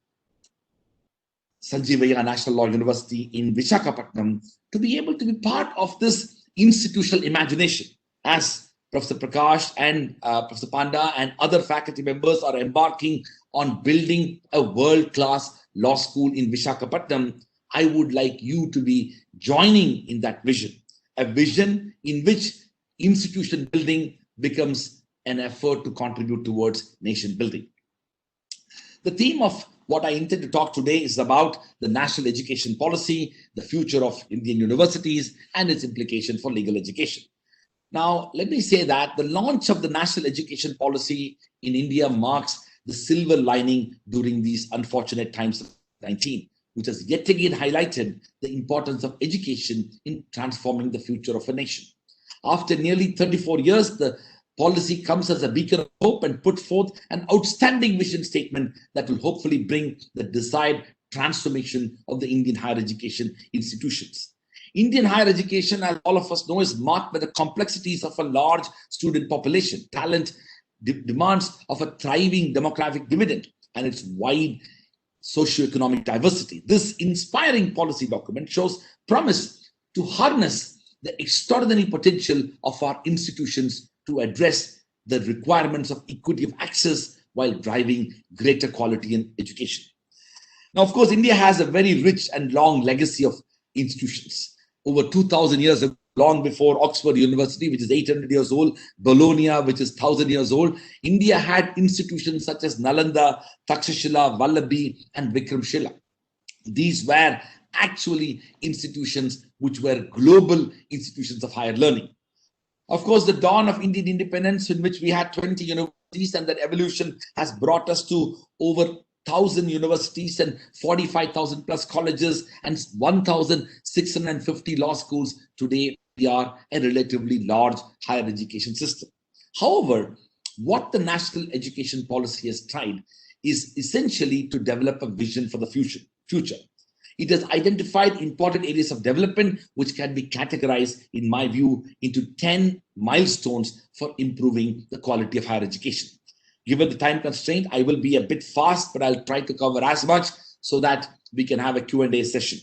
Sanjeevaiah National Law University in Visakhapatnam, to be able to be part of this institutional imagination, as Professor Prakash and Professor Panda and other faculty members are embarking on building a world-class law school in Visakhapatnam. I would like you to be joining in that vision, a vision in which institution building becomes an effort to contribute towards nation building. The theme of what I intend to talk today is about the national education policy, the future of Indian universities, and its implication for legal education. Now, let me say that the launch of the national education policy in India marks the silver lining during these unfortunate times of COVID-19, which has yet again highlighted the importance of education in transforming the future of a nation. After nearly 34 years, the policy comes as a beacon of hope and put forth an outstanding vision statement that will hopefully bring the desired transformation of the Indian higher education institutions. Indian higher education, as all of us know, is marked by the complexities of a large student population, talent, demands of a thriving demographic dividend, and its wide socioeconomic diversity. This inspiring policy document shows promise to harness the extraordinary potential of our institutions to address the requirements of equity of access while driving greater quality in education. Now, of course, India has a very rich and long legacy of institutions. Over 2,000 years ago, long before Oxford University, which is 800 years old, Bologna, which is 1,000 years old, India had institutions such as Nalanda, Takshashila, Vallabhi, and Vikramshila. These were actually institutions which were global institutions of higher learning. Of course, the dawn of Indian independence, in which we had 20 universities, and that evolution has brought us to over 1,000 universities and 45,000 plus colleges and 1,650 law schools. Today, we are a relatively large higher education system. However, what the national education policy has tried is essentially to develop a vision for the future. It has identified important areas of development which can be categorized, in my view, into 10 milestones for improving the quality of higher education. Given the time constraint, I will be a bit fast, but I'll try to cover as much so that we can have a Q&A session.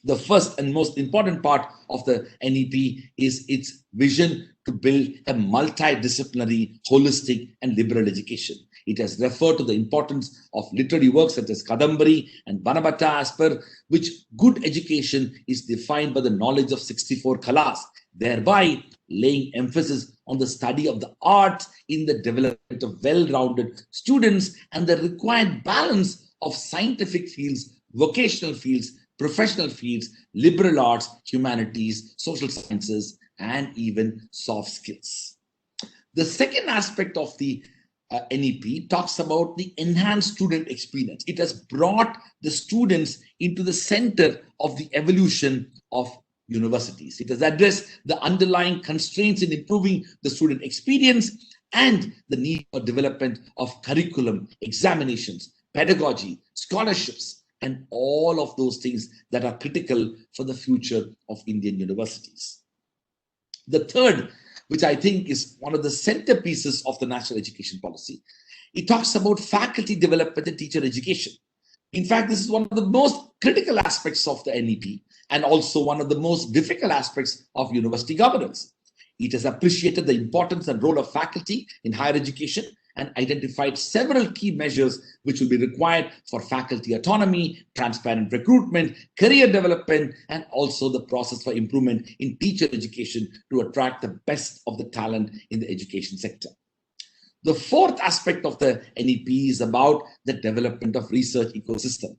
The first and most important part of the NEP is its vision to build a multidisciplinary, holistic, and liberal education. It has referred to the importance of literary works such as Kadambari and Banabhatta, as per which good education is defined by the knowledge of 64 kalas, thereby laying emphasis on the study of the arts in the development of well-rounded students and the required balance of scientific fields, vocational fields, professional fields, liberal arts, humanities, social sciences, and even soft skills. The second aspect of the NEP talks about the enhanced student experience. It has brought the students into the center of the evolution of universities. It has addressed the underlying constraints in improving the student experience and the need for development of curriculum, examinations, pedagogy, scholarships, and all of those things that are critical for the future of Indian universities. The third, which I think is one of the centerpieces of the national education policy, it talks about faculty development and teacher education. In fact, this is one of the most critical aspects of the NEP and also one of the most difficult aspects of university governance. It has appreciated the importance and role of faculty in higher education and identified several key measures which will be required for faculty autonomy, transparent recruitment, career development, and also the process for improvement in teacher education to attract the best of the talent in the education sector. The fourth aspect of the NEP is about the development of research ecosystem.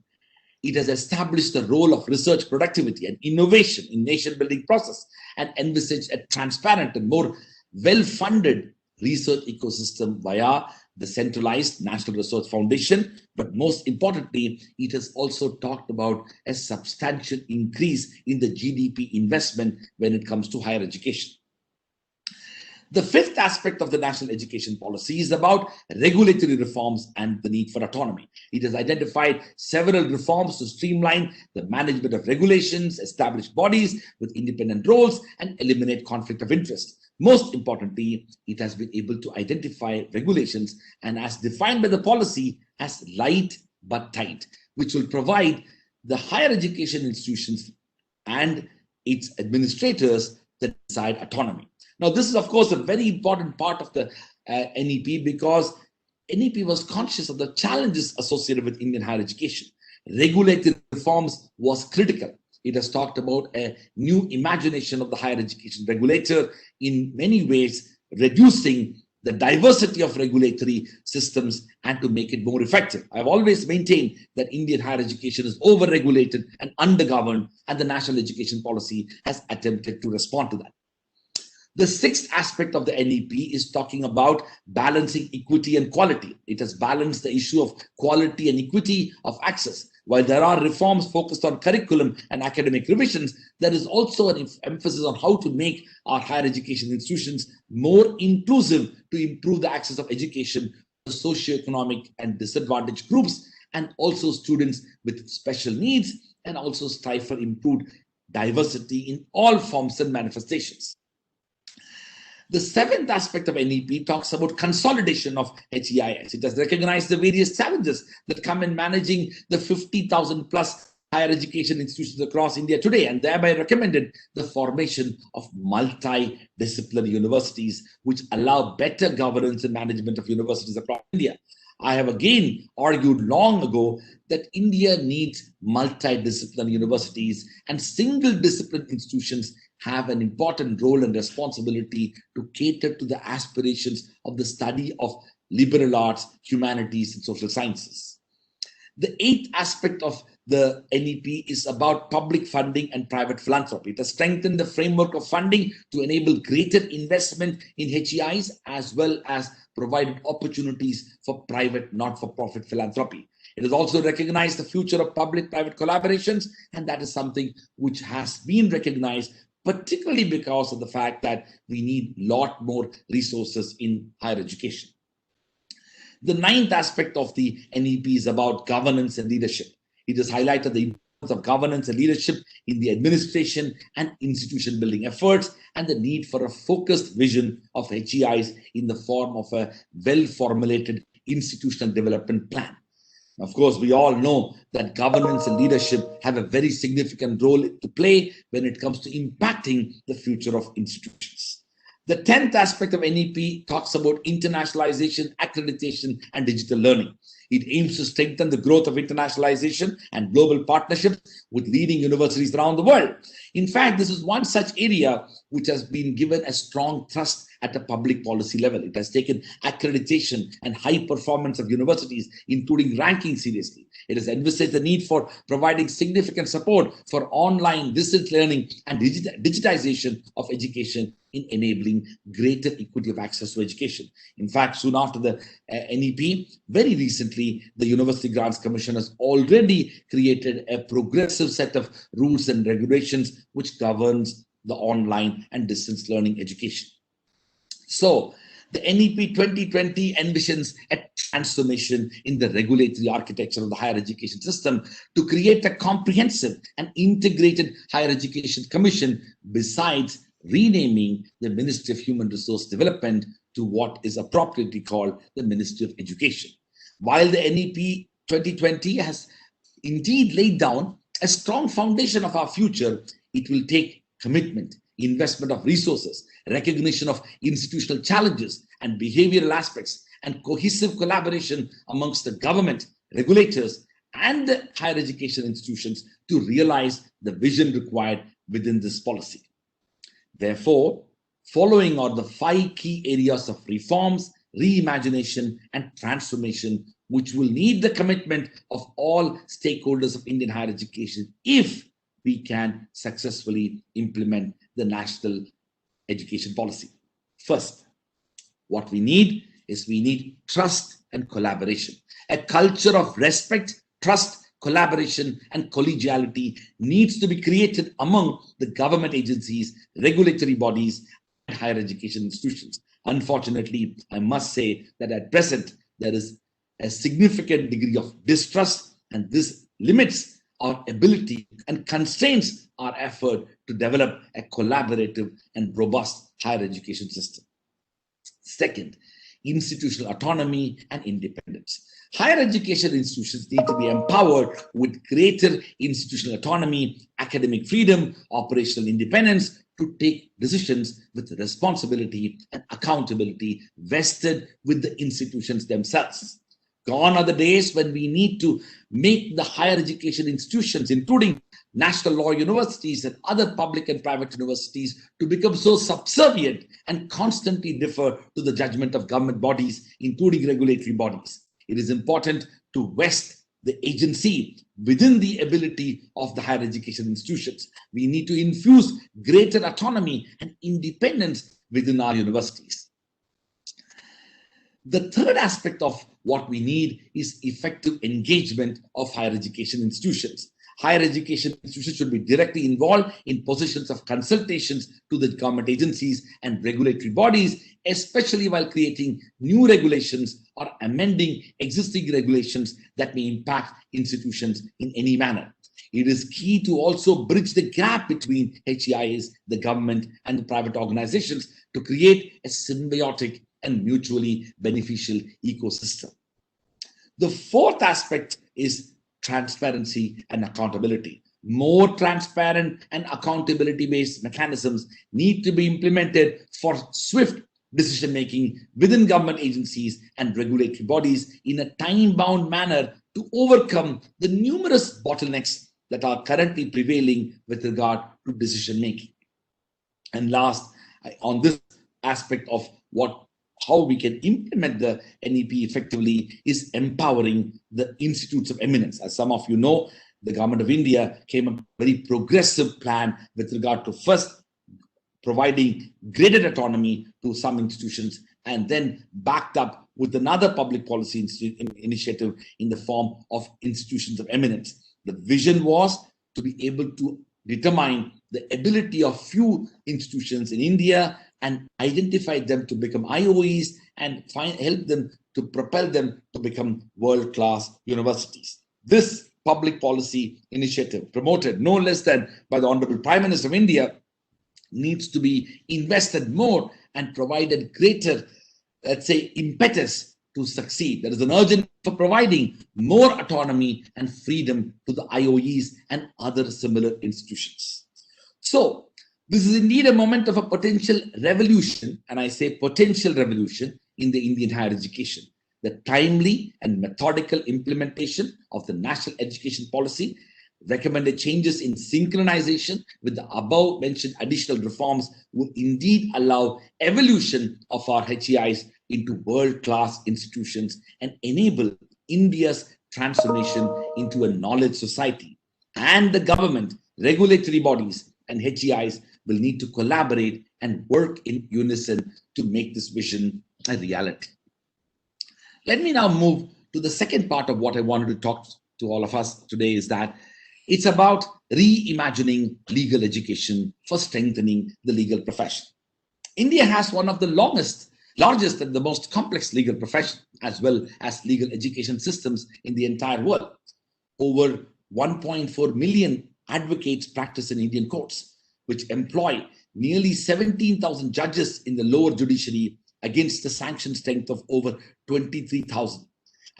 It has established the role of research productivity and innovation in nation-building process and envisaged a transparent and more well-funded research ecosystem via the centralized National Research Foundation. But most importantly, it has also talked about a substantial increase in the GDP investment when it comes to higher education. The fifth aspect of the national education policy is about regulatory reforms and the need for autonomy. It has identified several reforms to streamline the management of regulations, establish bodies with independent roles, and eliminate conflict of interest. Most importantly, it has been able to identify regulations and as defined by the policy as light but tight, which will provide the higher education institutions and its administrators the desired autonomy. Now, this is, of course, a very important part of the NEP because NEP was conscious of the challenges associated with Indian higher education. Regulatory reforms was critical. It has talked about a new imagination of the higher education regulator, in many ways reducing the diversity of regulatory systems and to make it more effective. I've always maintained that Indian higher education is over-regulated and undergoverned, and the national education policy has attempted to respond to that. The sixth aspect of the NEP is talking about balancing equity and quality. It has balanced the issue of quality and equity of access. While there are reforms focused on curriculum and academic revisions, there is also an emphasis on how to make our higher education institutions more inclusive to improve the access of education to socioeconomic and disadvantaged groups and also students with special needs, and also strive for improved diversity in all forms and manifestations. The seventh aspect of NEP talks about consolidation of HEIS. It has recognized the various challenges that come in managing the 50,000 plus higher education institutions across India today, and thereby recommended the formation of multidisciplinary universities, which allow better governance and management of universities across India. I have again argued long ago that India needs multidisciplinary universities, and single discipline institutions have an important role and responsibility to cater to the aspirations of the study of liberal arts, humanities, and social sciences. The eighth aspect of the NEP is about public funding and private philanthropy. It has strengthened the framework of funding to enable greater investment in HEIs, as well as provided opportunities for private not-for-profit philanthropy. It has also recognized the future of public-private collaborations, and that is something which has been recognized, particularly because of the fact that we need a lot more resources in higher education. The ninth aspect of the NEP is about governance and leadership. It has highlighted the importance of governance and leadership in the administration and institution building efforts, and the need for a focused vision of HEIs in the form of a well-formulated institutional development plan. Of course, we all know that governance and leadership have a very significant role to play when it comes to impacting the future of institutions. The 10th aspect of NEP talks about internationalization, accreditation, and digital learning. It aims to strengthen the growth of internationalization and global partnerships with leading universities around the world. In fact, this is one such area which has been given a strong thrust at a public policy level. It has taken accreditation and high performance of universities, including ranking, seriously. It has envisaged the need for providing significant support for online distance learning and digitization of education in enabling greater equity of access to education. In fact, soon after the NEP, very recently, the University Grants Commission has already created a progressive set of rules and regulations which governs the online and distance learning education. So, the NEP 2020 envisions a transformation in the regulatory architecture of the higher education system to create a comprehensive and integrated higher education commission, besides renaming the Ministry of Human Resource Development to what is appropriately called the Ministry of Education. While the NEP 2020 has indeed laid down a strong foundation of our future, it will take commitment, investment of resources, recognition of institutional challenges and behavioral aspects, and cohesive collaboration amongst the government, regulators, and the higher education institutions to realize the vision required within this policy. Therefore, following are the 5 key areas of reforms, reimagination, and transformation, which will need the commitment of all stakeholders of Indian higher education if we can successfully implement the national education policy. First, what we need is trust and collaboration. A culture of respect, trust, collaboration, and collegiality needs to be created among the government agencies, regulatory bodies, and higher education institutions. Unfortunately, I must say that at present, there is a significant degree of distrust, and this limits our ability and constrains our effort to develop a collaborative and robust higher education system. Second, institutional autonomy and independence. Higher education institutions need to be empowered with greater institutional autonomy, academic freedom, operational independence to take decisions with responsibility and accountability vested with the institutions themselves. Gone are the days when we need to make the higher education institutions, including national law universities and other public and private universities, to become so subservient and constantly defer to the judgment of government bodies, including regulatory bodies. It is important to vest the agency within the ability of the higher education institutions. We need to infuse greater autonomy and independence within our universities. The third aspect of what we need is effective engagement of higher education institutions. higher education institutions should be directly involved in positions of consultations to the government agencies and regulatory bodies, especially while creating new regulations or amending existing regulations that may impact institutions in any manner. It is key to also bridge the gap between HEIs, the government, and the private organizations to create a symbiotic and mutually beneficial ecosystem. The fourth aspect is transparency and accountability. More transparent and accountability-based mechanisms need to be implemented for swift decision-making within government agencies and regulatory bodies in a time-bound manner to overcome the numerous bottlenecks that are currently prevailing with regard to decision-making. And last, on this aspect of how we can implement the NEP effectively is empowering the institutes of eminence. As some of you know, the government of India came up with a very progressive plan with regard to first providing greater autonomy to some institutions and then backed up with another public policy initiative in the form of institutions of eminence. The vision was to be able to determine the ability of few institutions in India and identify them to become IOEs and help them to propel them to become world-class universities. This public policy initiative, promoted no less than by the Honorable Prime Minister of India, needs to be invested more and provided greater, let's say, impetus to succeed. There is an urgent for providing more autonomy and freedom to the IOEs and other similar institutions. So, this is indeed a moment of a potential revolution, and I say potential revolution in the Indian higher education. The timely and methodical implementation of the National Education Policy, recommended changes in synchronization with the above mentioned additional reforms would indeed allow evolution of our HEIs into world-class institutions and enable India's transformation into a knowledge society. And the government, regulatory bodies, and HEIs will need to collaborate and work in unison to make this vision a reality. Let me now move to the second part of what I wanted to talk to all of us today, is that it's about reimagining legal education for strengthening the legal profession. India has one of the largest and the most complex legal profession, as well as legal education systems in the entire world. Over 1.4 million advocates practice in Indian courts, which employ nearly 17,000 judges in the lower judiciary against the sanction strength of over 23,000.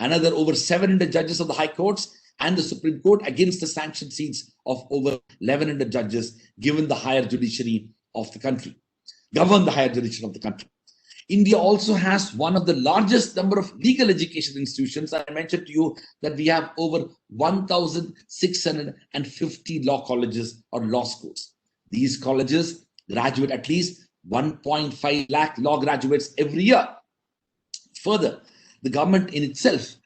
Another over 700 judges of the high courts and the Supreme Court against the sanction seats of over 1,100 judges given the higher judiciary of the country, govern the higher judiciary of the country. India also has one of the largest number of legal education institutions. I mentioned to you that we have over 1,650 law colleges or law schools. These colleges graduate at least 1.5 lakh law graduates every year. Further, the government in itself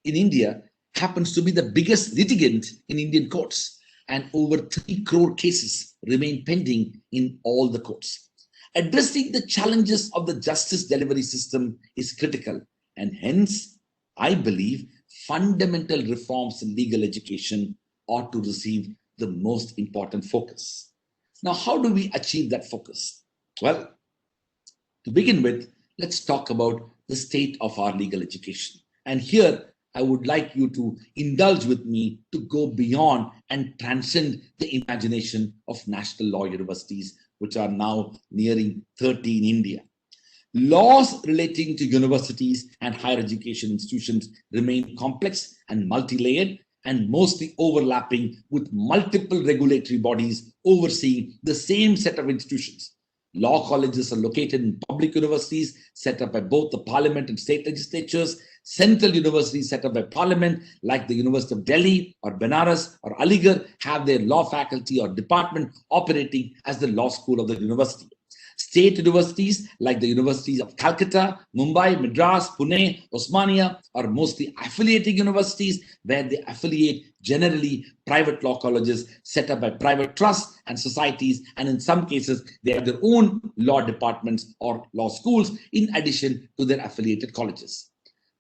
in India happens to be the biggest litigant in Indian courts, and over 3 crore cases remain pending in all the courts. Addressing the challenges of the justice delivery system is critical, and hence, I believe fundamental reforms in legal education ought to receive the most important focus. Now, how do we achieve that focus? Well, to begin with, let's talk about the state of our legal education. And here, I would like you to indulge with me to go beyond and transcend the imagination of national law universities, which are now nearing 30 in India. Laws relating to universities and higher education institutions remain complex and multi-layered and mostly overlapping with multiple regulatory bodies overseeing the same set of institutions. Law colleges are located in public universities set up by both the parliament and state legislatures, central universities set up by parliament like the University of Delhi or Benares or Aligarh have their law faculty or department operating as the law school of the university. State universities like the Universities of Calcutta, Mumbai, Madras, Pune, Osmania are mostly affiliating universities where they affiliate generally private law colleges set up by private trusts and societies, and in some cases they have their own law departments or law schools in addition to their affiliated colleges.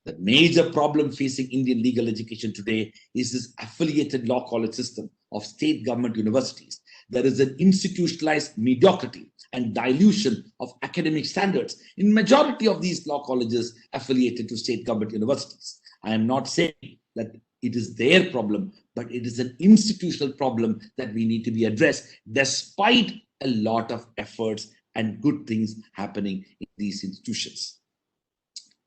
The major problem facing Indian legal education today is this affiliated law college system, of state government universities, there is an institutionalized mediocrity and dilution of academic standards in majority of these law colleges affiliated to state government universities. I am not saying that it is their problem, but it is an institutional problem that we need to be addressed, despite a lot of efforts and good things happening in these institutions.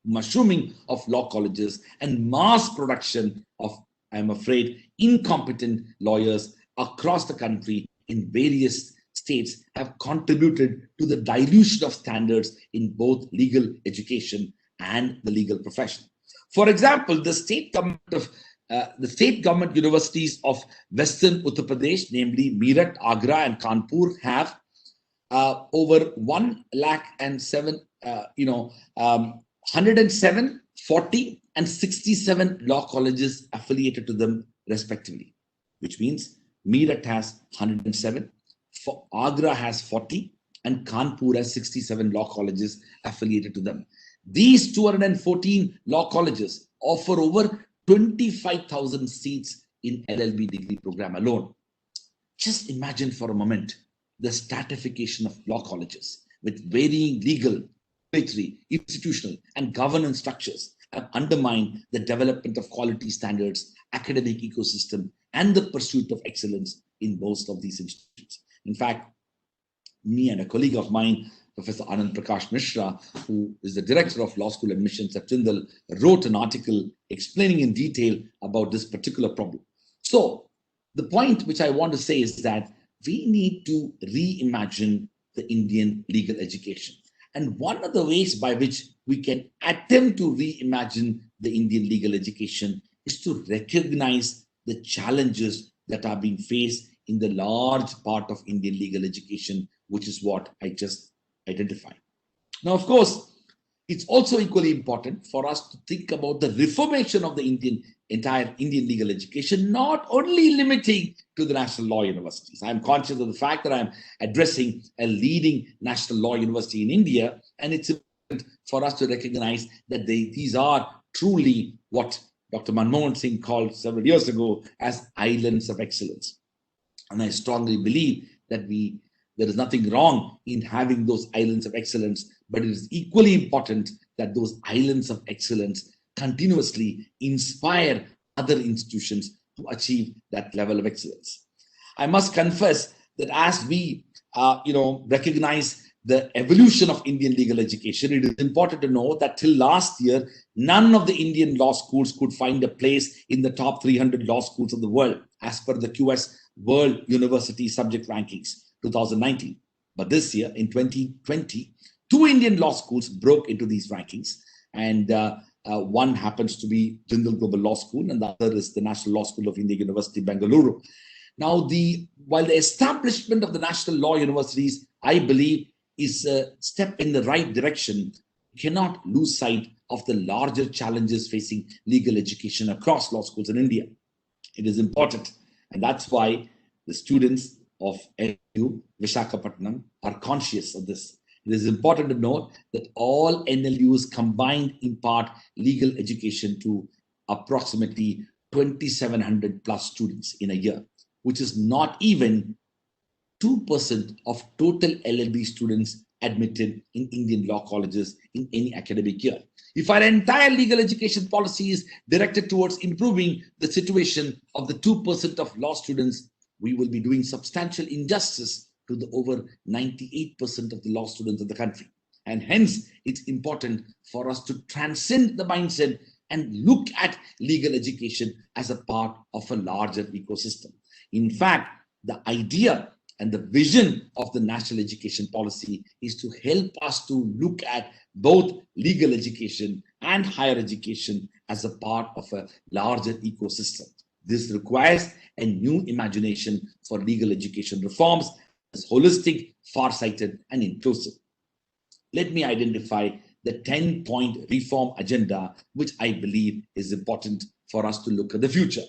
Mushrooming of law colleges and mass production of, I'm afraid, incompetent lawyers across the country in various states have contributed to the dilution of standards in both legal education and the legal profession. For example, the state government universities of Western Uttar Pradesh, namely Meerut, Agra, and Kanpur, have over 107, 40, and 67 law colleges affiliated to them, respectively, which means Meerut has 107, Agra has 40, and Kanpur has 67 law colleges affiliated to them. These 214 law colleges offer over 25,000 seats in LLB degree program alone. Just imagine for a moment the stratification of law colleges with varying legal, regulatory, institutional, and governance structures have undermined the development of quality standards, academic ecosystem, and the pursuit of excellence in most of these institutions. In fact, me and a colleague of mine, Professor Anand Prakash Mishra, who is the director of law school admissions at Jindal, wrote an article explaining in detail about this particular problem. So the point which I want to say is that we need to reimagine the Indian legal education. And one of the ways by which we can attempt to reimagine the Indian legal education is to recognize the challenges that are being faced in the large part of Indian legal education, which is what I just identified. Now, of course, it's also equally important for us to think about the reformation of the entire Indian legal education, not only limiting to the national law universities. I'm conscious of the fact that I'm addressing a leading national law university in India, and it's important for us to recognize that these are truly what Dr. Manmohan Singh called several years ago as islands of excellence. And I strongly believe that there is nothing wrong in having those islands of excellence, but it is equally important that those islands of excellence continuously inspire other institutions to achieve that level of excellence. I must confess that as we recognize the evolution of Indian legal education, it is important to know that till last year, none of the Indian law schools could find a place in the top 300 law schools of the world, as per the QS World University Subject Rankings 2019. But this year, in 2020, 2 Indian law schools broke into these rankings, and one happens to be Jindal Global Law School, and the other is the National Law School of India, University, Bengaluru. Now, while the establishment of the national law universities, I believe, is a step in the right direction, we cannot lose sight of the larger challenges facing legal education across law schools in India. It is important, and that's why the students of NLU, Visakhapatnam, are conscious of this. It is important to note that all NLUs combined impart legal education to approximately 2,700 plus students in a year, which is not even 2% of total LLB students admitted in Indian law colleges in any academic year. If our entire legal education policy is directed towards improving the situation of the 2% of law students, we will be doing substantial injustice to the over 98% of the law students of the country. And hence, it's important for us to transcend the mindset and look at legal education as a part of a larger ecosystem. In fact, the idea and the vision of the national education policy is to help us to look at both legal education and higher education as a part of a larger ecosystem. This requires a new imagination for legal education reforms as holistic, far-sighted, and inclusive. Let me identify the 10-point reform agenda, which I believe is important for us to look at the future.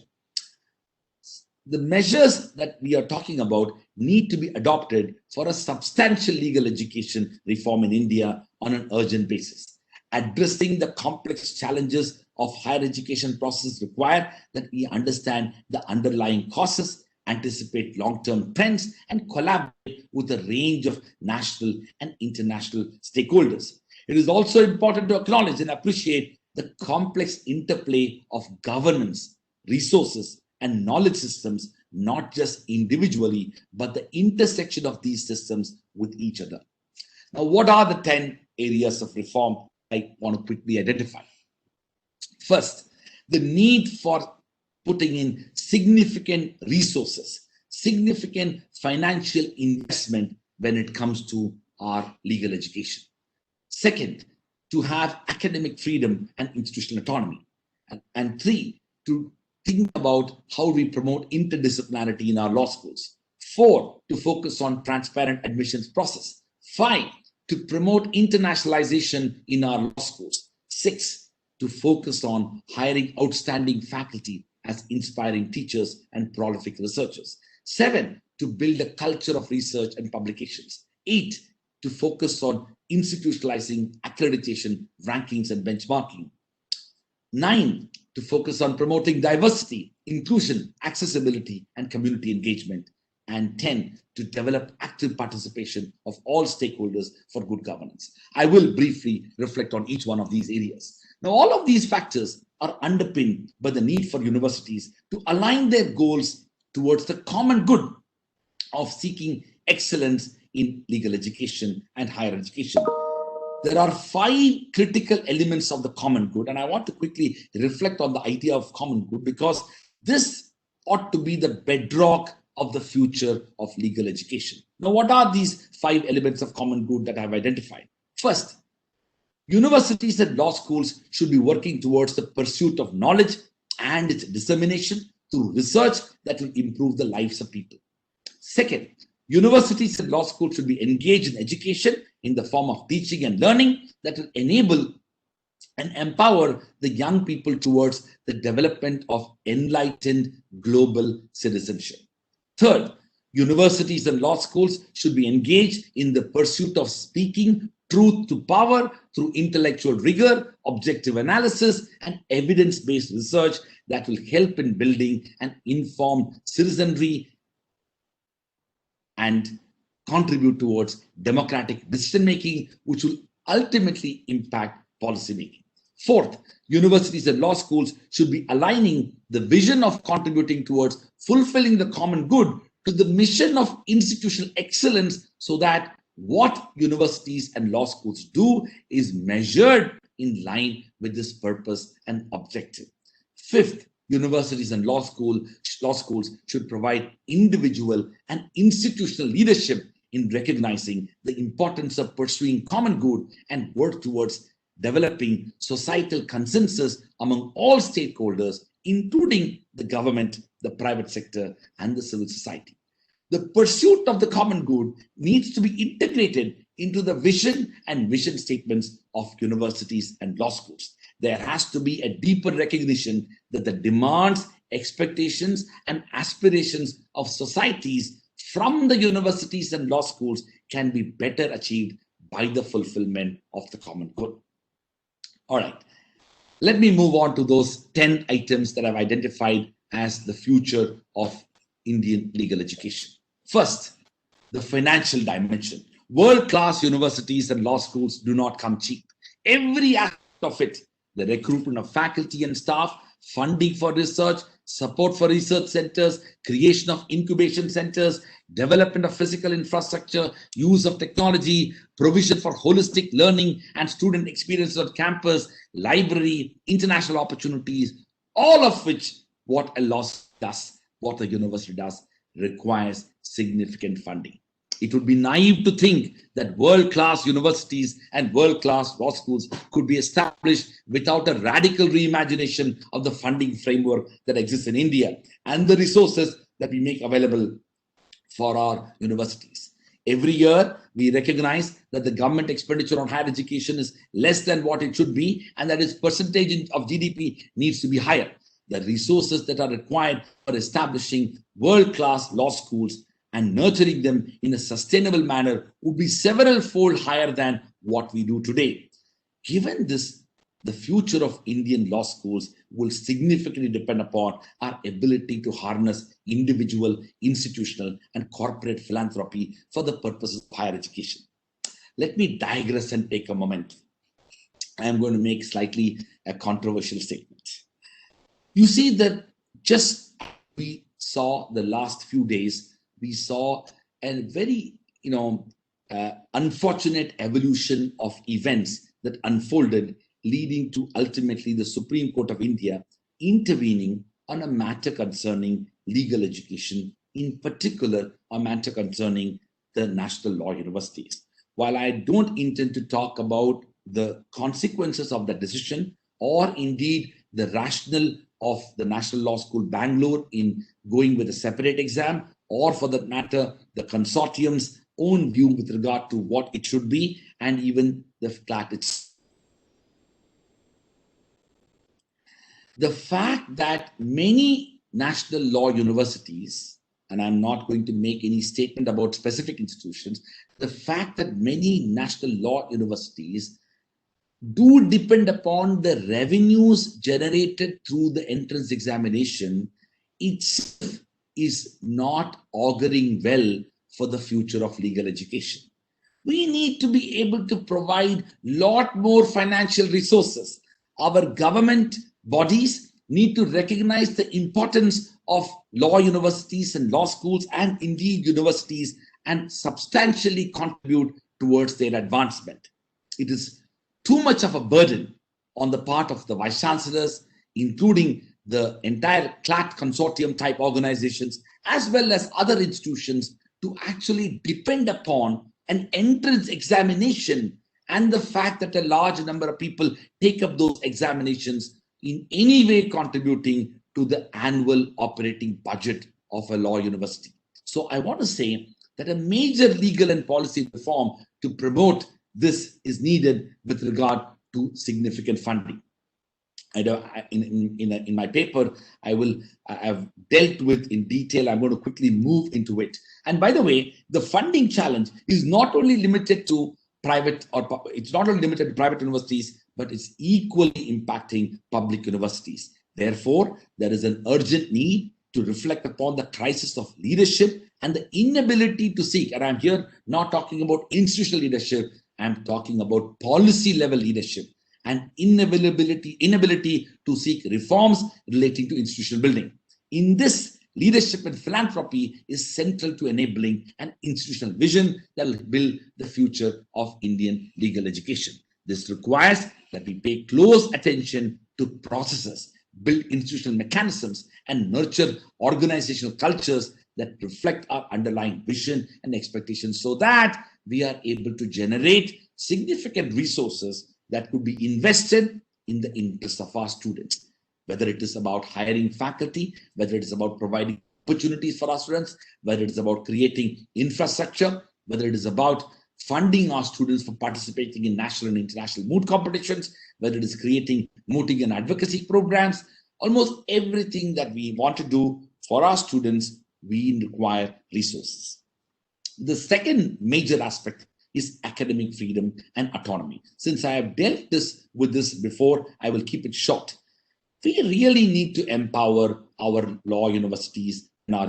The measures that we are talking about need to be adopted for a substantial legal education reform in India on an urgent basis. Addressing the complex challenges of higher education process require that we understand the underlying causes anticipate long-term trends, and collaborate with a range of national and international stakeholders. It is also important to acknowledge and appreciate the complex interplay of governance, resources, and knowledge systems, not just individually, but the intersection of these systems with each other. Now, what are the 10 areas of reform I want to quickly identify? First, the need for putting in significant resources, significant financial investment when it comes to our legal education. Second, to have academic freedom and institutional autonomy. And three, to think about how we promote interdisciplinarity in our law schools. 4, to focus on transparent admissions process. 5, to promote internationalization in our law schools. 6, to focus on hiring outstanding faculty as inspiring teachers and prolific researchers. 7, to build a culture of research and publications. 8, to focus on institutionalizing accreditation, rankings, and benchmarking. 9, to focus on promoting diversity, inclusion, accessibility, and community engagement. And 10, to develop active participation of all stakeholders for good governance. I will briefly reflect on each one of these areas. Now, all of these factors are underpinned by the need for universities to align their goals towards the common good of seeking excellence in legal education and higher education. There are 5 critical elements of the common good, and I want to quickly reflect on the idea of common good because this ought to be the bedrock of the future of legal education. Now, what are these 5 elements of common good that I've identified? First, universities and law schools should be working towards the pursuit of knowledge and its dissemination through research that will improve the lives of people. Second, universities and law schools should be engaged in education in the form of teaching and learning that will enable and empower the young people towards the development of enlightened global citizenship. Third, universities and law schools should be engaged in the pursuit of speaking truth to power through intellectual rigor, objective analysis, and evidence-based research that will help in building an informed citizenry and contribute towards democratic decision-making, which will ultimately impact policy-making. Fourth, universities and law schools should be aligning the vision of contributing towards fulfilling the common good to the mission of institutional excellence so that what universities and law schools do is measured in line with this purpose and objective. Fifth, universities and law schools should provide individual and institutional leadership in recognizing the importance of pursuing common good and work towards developing societal consensus among all stakeholders, including the government, the private sector, and the civil society. The pursuit of the common good needs to be integrated into the vision and mission statements of universities and law schools. There has to be a deeper recognition that the demands, expectations, and aspirations of societies from the universities and law schools can be better achieved by the fulfillment of the common good. All right, let me move on to those 10 items that I've identified as the future of Indian legal education. First, the financial dimension. World-class universities and law schools do not come cheap. Every aspect of it, the recruitment of faculty and staff, funding for research, support for research centers, creation of incubation centers, development of physical infrastructure, use of technology, provision for holistic learning and student experiences on campus, library, international opportunities, all of which what a law does, what a university does, requires significant funding. It would be naive to think that world-class universities and world-class law schools could be established without a radical reimagination of the funding framework that exists in India and the resources that we make available for our universities. Every year, we recognize that the government expenditure on higher education is less than what it should be, and that its percentage of GDP needs to be higher. The resources that are required for establishing world-class law schools and nurturing them in a sustainable manner would be several-fold higher than what we do today. Given this the future of Indian law schools will significantly depend upon our ability to harness individual, institutional, and corporate philanthropy for the purposes of higher education. Let me digress and take a moment. I am going to make slightly a controversial statement. You see that just we saw the last few days, we saw a very, unfortunate evolution of events that unfolded, leading to ultimately the Supreme Court of India intervening on a matter concerning legal education, in particular, a matter concerning the national law universities. While I don't intend to talk about the consequences of that decision, or indeed the rationale of the National Law School Bangalore in going with a separate exam, or for that matter, the consortium's own view with regard to what it should be, and even the CLAT itself. The fact that many national law universities, and I'm not going to make any statement about specific institutions, the fact that many national law universities do depend upon the revenues generated through the entrance examination, itself is not auguring well for the future of legal education. We need to be able to provide a lot more financial resources. Our government bodies need to recognize the importance of law universities and law schools, and indeed universities, and substantially contribute towards their advancement. It is too much of a burden on the part of the vice chancellors, including the entire CLAT consortium type organizations, as well as other institutions, to actually depend upon an entrance examination and the fact that a large number of people take up those examinations, in any way contributing to the annual operating budget of a law university. So I want to say that a major legal and policy reform to promote this is needed with regard to significant funding. In my paper, I have dealt with in detail. I'm going to quickly move into it. And by the way, the funding challenge is not only limited to private, or it's not only limited to private universities, but it's equally impacting public universities. Therefore, there is an urgent need to reflect upon the crisis of leadership and the inability to seek. And I'm here not talking about institutional leadership. I'm talking about policy level leadership and inability to seek reforms relating to institutional building. In this, leadership and philanthropy is central to enabling an institutional vision that will build the future of Indian legal education. This requires that we pay close attention to processes, build institutional mechanisms, and nurture organizational cultures that reflect our underlying vision and expectations, so that we are able to generate significant resources that could be invested in the interest of our students. Whether it is about hiring faculty, whether it is about providing opportunities for our students, whether it is about creating infrastructure, whether it is about funding our students for participating in national and international moot competitions, whether it is creating mooting and advocacy programs, almost everything that we want to do for our students, we require resources. The second major aspect is academic freedom and autonomy. Since I have dealt with this before, I will keep it short. We really need to empower our law universities and our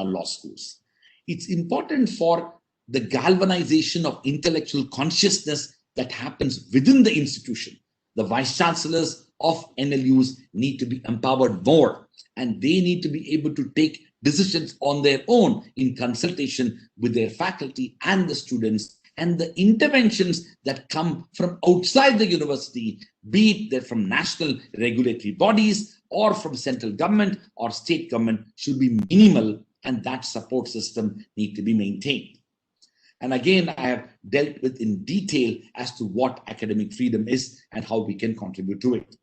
law schools. It's important for the galvanization of intellectual consciousness that happens within the institution. The vice chancellors of NLUs need to be empowered more, and they need to be able to take decisions on their own in consultation with their faculty and the students. And the interventions that come from outside the university, be it they're from national regulatory bodies or from central government or state government, should be minimal, and that support system need to be maintained. And again, I have dealt with in detail as to what academic freedom is and how we can contribute to it.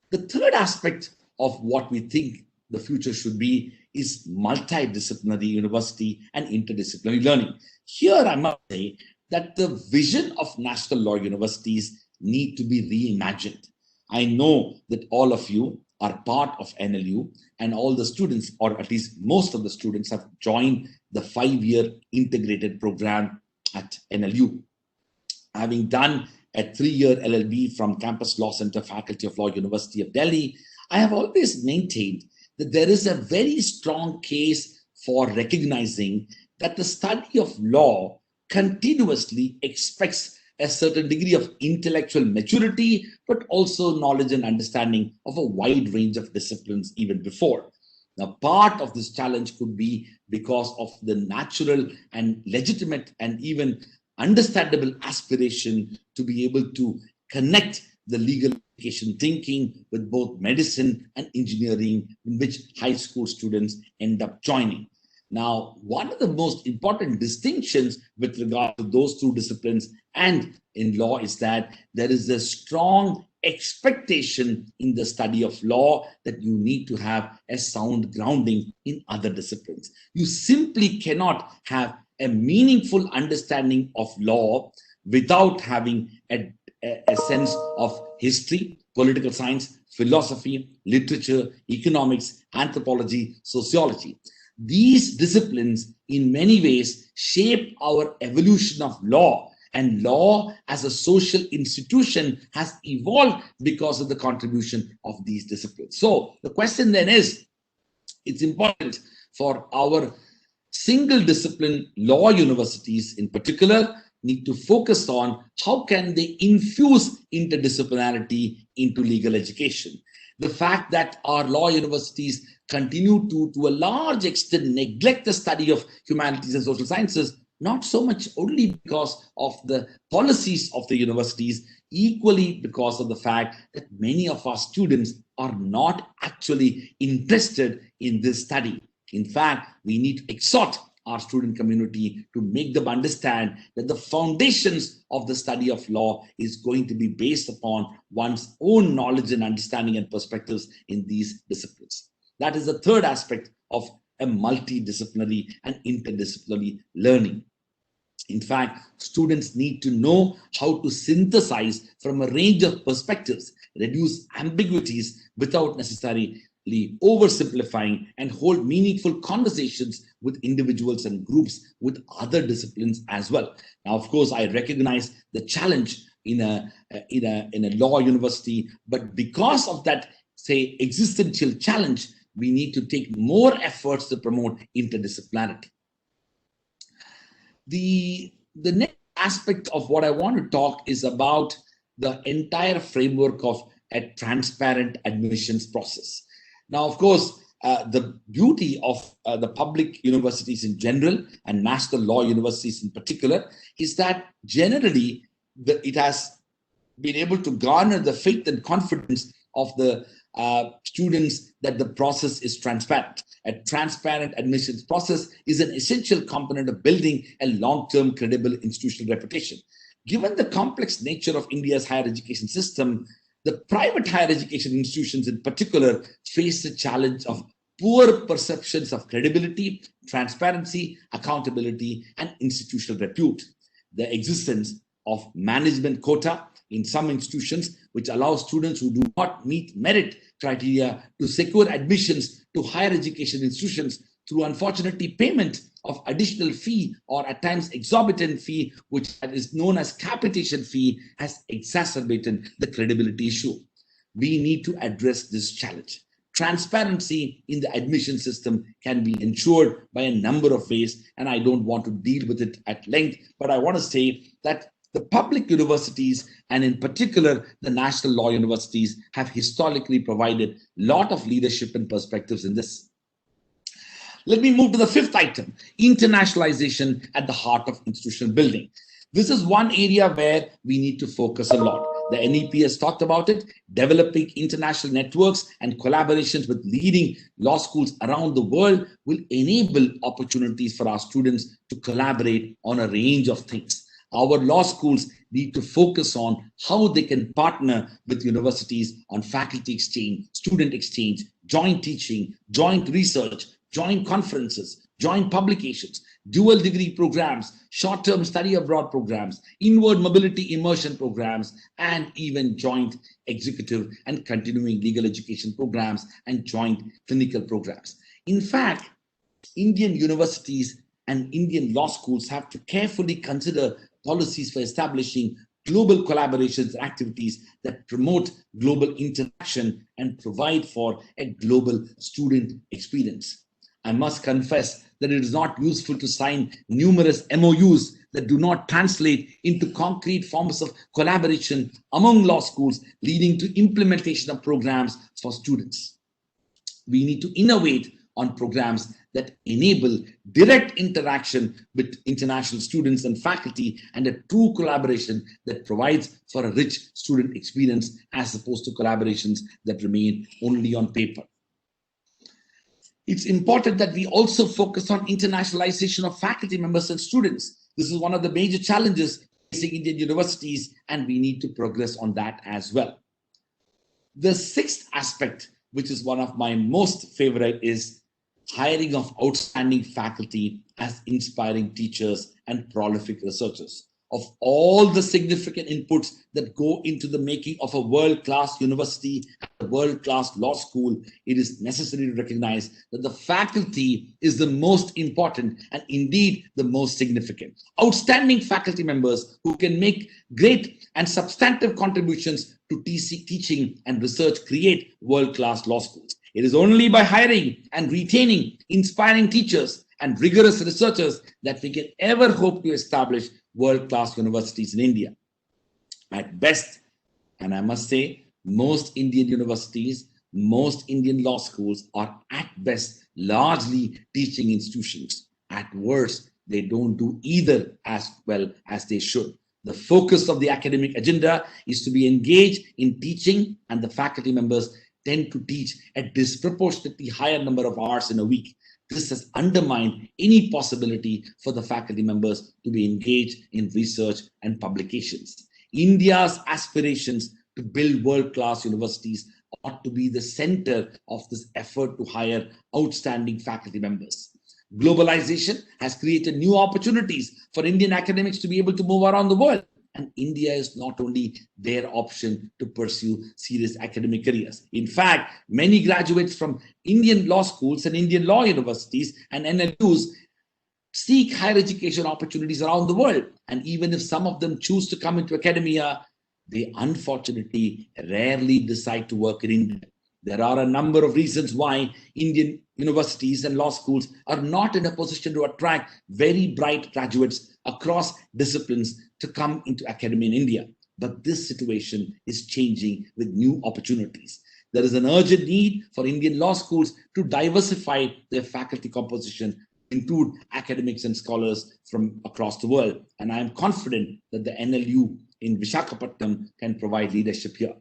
The third aspect of what we think the future should be is multidisciplinary university and interdisciplinary learning. Here, I must say that the vision of national law universities need to be reimagined. I know that all of you are part of NLU, and all the students, or at least most of the students, have joined the 5-year integrated program at NLU. Having done a 3-year LLB from Campus Law Center, Faculty of Law, University of Delhi, I have always maintained that there is a very strong case for recognizing that the study of law continuously expects a certain degree of intellectual maturity, but also knowledge and understanding of a wide range of disciplines even before. Now, part of this challenge could be because of the natural and legitimate and even understandable aspiration to be able to connect the legal education thinking with both medicine and engineering, in which high school students end up joining. Now, one of the most important distinctions with regard to those two disciplines and in law is that there is a strong expectation in the study of law that you need to have a sound grounding in other disciplines. You simply cannot have a meaningful understanding of law without having a sense of history, political science, philosophy, literature, economics, anthropology, sociology. These disciplines in many ways shape our evolution of law, and law as a social institution has evolved because of the contribution of these disciplines. So the question then is, it's important for our single discipline law universities in particular need to focus on how can they infuse interdisciplinarity into legal education. The fact that our law universities continue to a large extent neglect the study of humanities and social sciences, not so much only because of the policies of the universities, equally because of the fact that many of our students are not actually interested in this study. In fact, we need to exhort our student community to make them understand that the foundations of the study of law is going to be based upon one's own knowledge and understanding and perspectives in these disciplines. That is the third aspect of a multidisciplinary and interdisciplinary learning. In fact, students need to know how to synthesize from a range of perspectives, reduce ambiguities without necessarily oversimplifying, and hold meaningful conversations with individuals and groups with other disciplines as well. Now, of course, I recognize the challenge in a law university, but because of that, say, existential challenge, we need to take more efforts to promote interdisciplinarity. The next aspect of what I want to talk is about the entire framework of a transparent admissions process. Now, of course, the beauty of the public universities in general and national law universities in particular is that generally it has been able to garner the faith and confidence of the students that the process is transparent. A transparent admissions process is an essential component of building a long-term credible institutional reputation. Given the complex nature of India's higher education system, the private higher education institutions in particular face the challenge of poor perceptions of credibility, transparency, accountability, and institutional repute. The existence of management quota in some institutions, which allows students who do not meet merit criteria to secure admissions to higher education institutions through, unfortunately, payment of additional fee or at times exorbitant fee, which is known as capitation fee, has exacerbated the credibility issue. We need to address this challenge. Transparency in the admission system can be ensured by a number of ways, and I don't want to deal with it at length, but I want to say that the public universities, and in particular the national law universities, have historically provided a lot of leadership and perspectives in this. Let me move to the fifth item, internationalization at the heart of institutional building. This is one area where we need to focus a lot. The NEP has talked about it. Developing international networks and collaborations with leading law schools around the world will enable opportunities for our students to collaborate on a range of things. Our law schools need to focus on how they can partner with universities on faculty exchange, student exchange, joint teaching, joint research, joint conferences, joint publications, dual degree programs, short-term study abroad programs, inward mobility immersion programs, and even joint executive and continuing legal education programs and joint clinical programs. In fact, Indian universities and Indian law schools have to carefully consider policies for establishing global collaborations and activities that promote global interaction and provide for a global student experience. I must confess that it is not useful to sign numerous MOUs that do not translate into concrete forms of collaboration among law schools, leading to implementation of programs for students. We need to innovate on programs that enable direct interaction with international students and faculty, and a true collaboration that provides for a rich student experience as opposed to collaborations that remain only on paper. It's important that we also focus on internationalization of faculty members and students. This is one of the major challenges facing Indian universities, and we need to progress on that as well. The sixth aspect, which is one of my most favorite, is hiring of outstanding faculty as inspiring teachers and prolific researchers. Of all the significant inputs that go into the making of a world-class university, a world-class law school, it is necessary to recognize that the faculty is the most important and indeed the most significant. Outstanding faculty members who can make great and substantive contributions to teaching and research create world-class law schools. It is only by hiring and retaining inspiring teachers and rigorous researchers that we can ever hope to establish world-class universities in India. At best, and I must say, most Indian universities, most Indian law schools are at best largely teaching institutions. At worst, they don't do either as well as they should. The focus of the academic agenda is to be engaged in teaching, and the faculty members tend to teach a disproportionately higher number of hours in a week. This has undermined any possibility for the faculty members to be engaged in research and publications. India's aspirations to build world-class universities ought to be the center of this effort to hire outstanding faculty members. Globalization has created new opportunities for Indian academics to be able to move around the world. And India is not only their option to pursue serious academic careers. In fact, many graduates from Indian law schools and Indian law universities and NLUs seek higher education opportunities around the world. And even if some of them choose to come into academia, they unfortunately rarely decide to work in India. There are a number of reasons why Indian universities and law schools are not in a position to attract very bright graduates across disciplines to come into academia in India. But this situation is changing with new opportunities. There is an urgent need for Indian law schools to diversify their faculty composition, include academics and scholars from across the world. And I am confident that the NLU in Visakhapatnam can provide leadership here.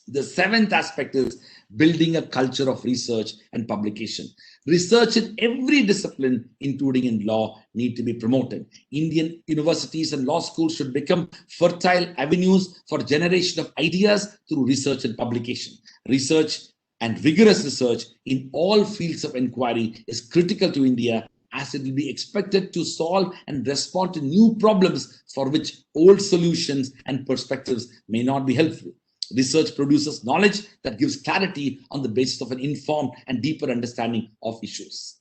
The seventh aspect is building a culture of research and publication. Research in every discipline, including in law, need to be promoted. Indian universities and law schools should become fertile avenues for generation of ideas through research and publication. Research and rigorous research in all fields of inquiry is critical to India, as it will be expected to solve and respond to new problems for which old solutions and perspectives may not be helpful. Research produces knowledge that gives clarity on the basis of an informed and deeper understanding of issues.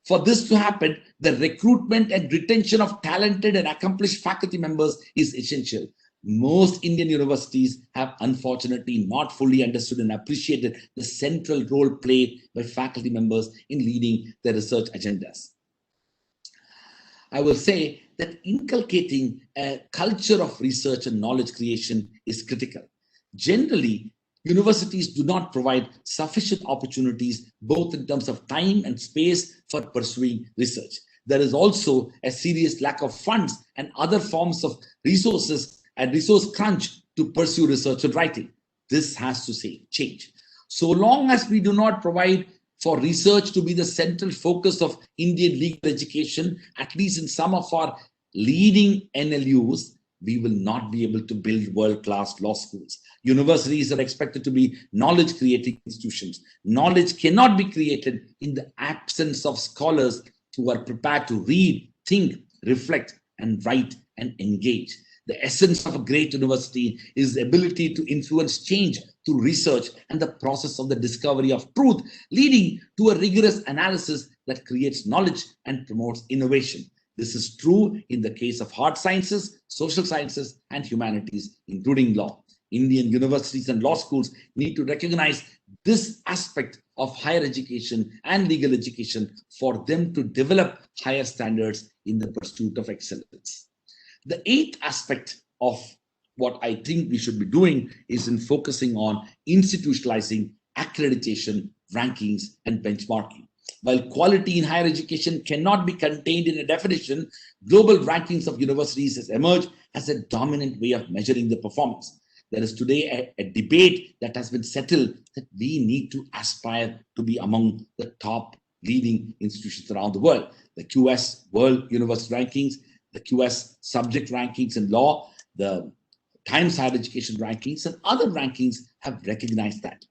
For this to happen, the recruitment and retention of talented and accomplished faculty members is essential. Most Indian universities have unfortunately not fully understood and appreciated the central role played by faculty members in leading their research agendas. I will say that inculcating a culture of research and knowledge creation is critical. Generally, universities do not provide sufficient opportunities, both in terms of time and space, for pursuing research. There is also a serious lack of funds and other forms of resources and resource crunch to pursue research and writing. This has to change. So long as we do not provide for research to be the central focus of Indian legal education, at least in some of our leading NLUs, we will not be able to build world-class law schools. Universities are expected to be knowledge-creating institutions. Knowledge cannot be created in the absence of scholars who are prepared to read, think, reflect, and write and engage. The essence of a great university is the ability to influence change through research and the process of the discovery of truth, leading to a rigorous analysis that creates knowledge and promotes innovation. This is true in the case of hard sciences, social sciences, and humanities, including law. Indian universities and law schools need to recognize this aspect of higher education and legal education for them to develop higher standards in the pursuit of excellence. The eighth aspect of what I think we should be doing is in focusing on institutionalizing accreditation, rankings, and benchmarking. While quality in higher education cannot be contained in a definition, global rankings of universities has emerged as a dominant way of measuring the performance. There is today a debate that has been settled that we need to aspire to be among the top leading institutions around the world. The QS World University Rankings, the QS Subject Rankings in Law, the Times Higher Education Rankings, and other rankings have recognized that.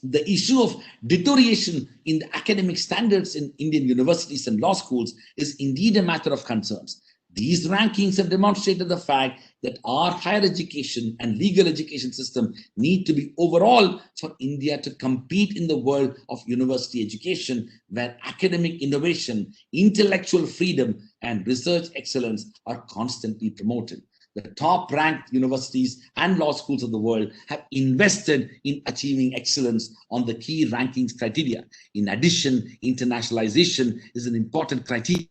The issue of deterioration in the academic standards in Indian universities and law schools is indeed a matter of concerns. These rankings have demonstrated the fact that our higher education and legal education system need to be overall for India to compete in the world of university education, where academic innovation, intellectual freedom, and research excellence are constantly promoted. The top-ranked universities and law schools of the world have invested in achieving excellence on the key rankings criteria. In addition, internationalization is an important criteria.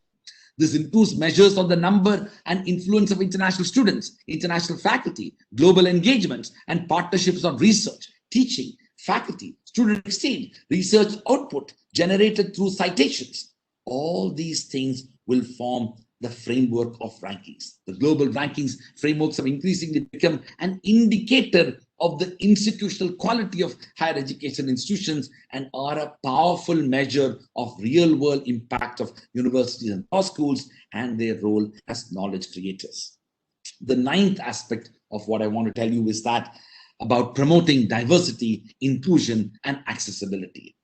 This includes measures on the number and influence of international students, international faculty, global engagements, and partnerships on research, teaching, faculty, student exchange, research output generated through citations. All these things will form the framework of rankings. The global rankings frameworks have increasingly become an indicator of the institutional quality of higher education institutions and are a powerful measure of real-world impact of universities and law schools and their role as knowledge creators. The ninth aspect of what I want to tell you is that about promoting diversity, inclusion, and accessibility.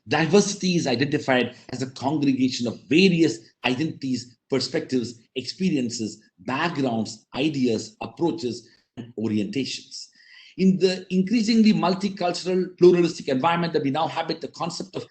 Diversity is identified as a congregation of various identities, perspectives, experiences, backgrounds, ideas, approaches, and orientations. In the increasingly multicultural, pluralistic environment that we now habit, the concept of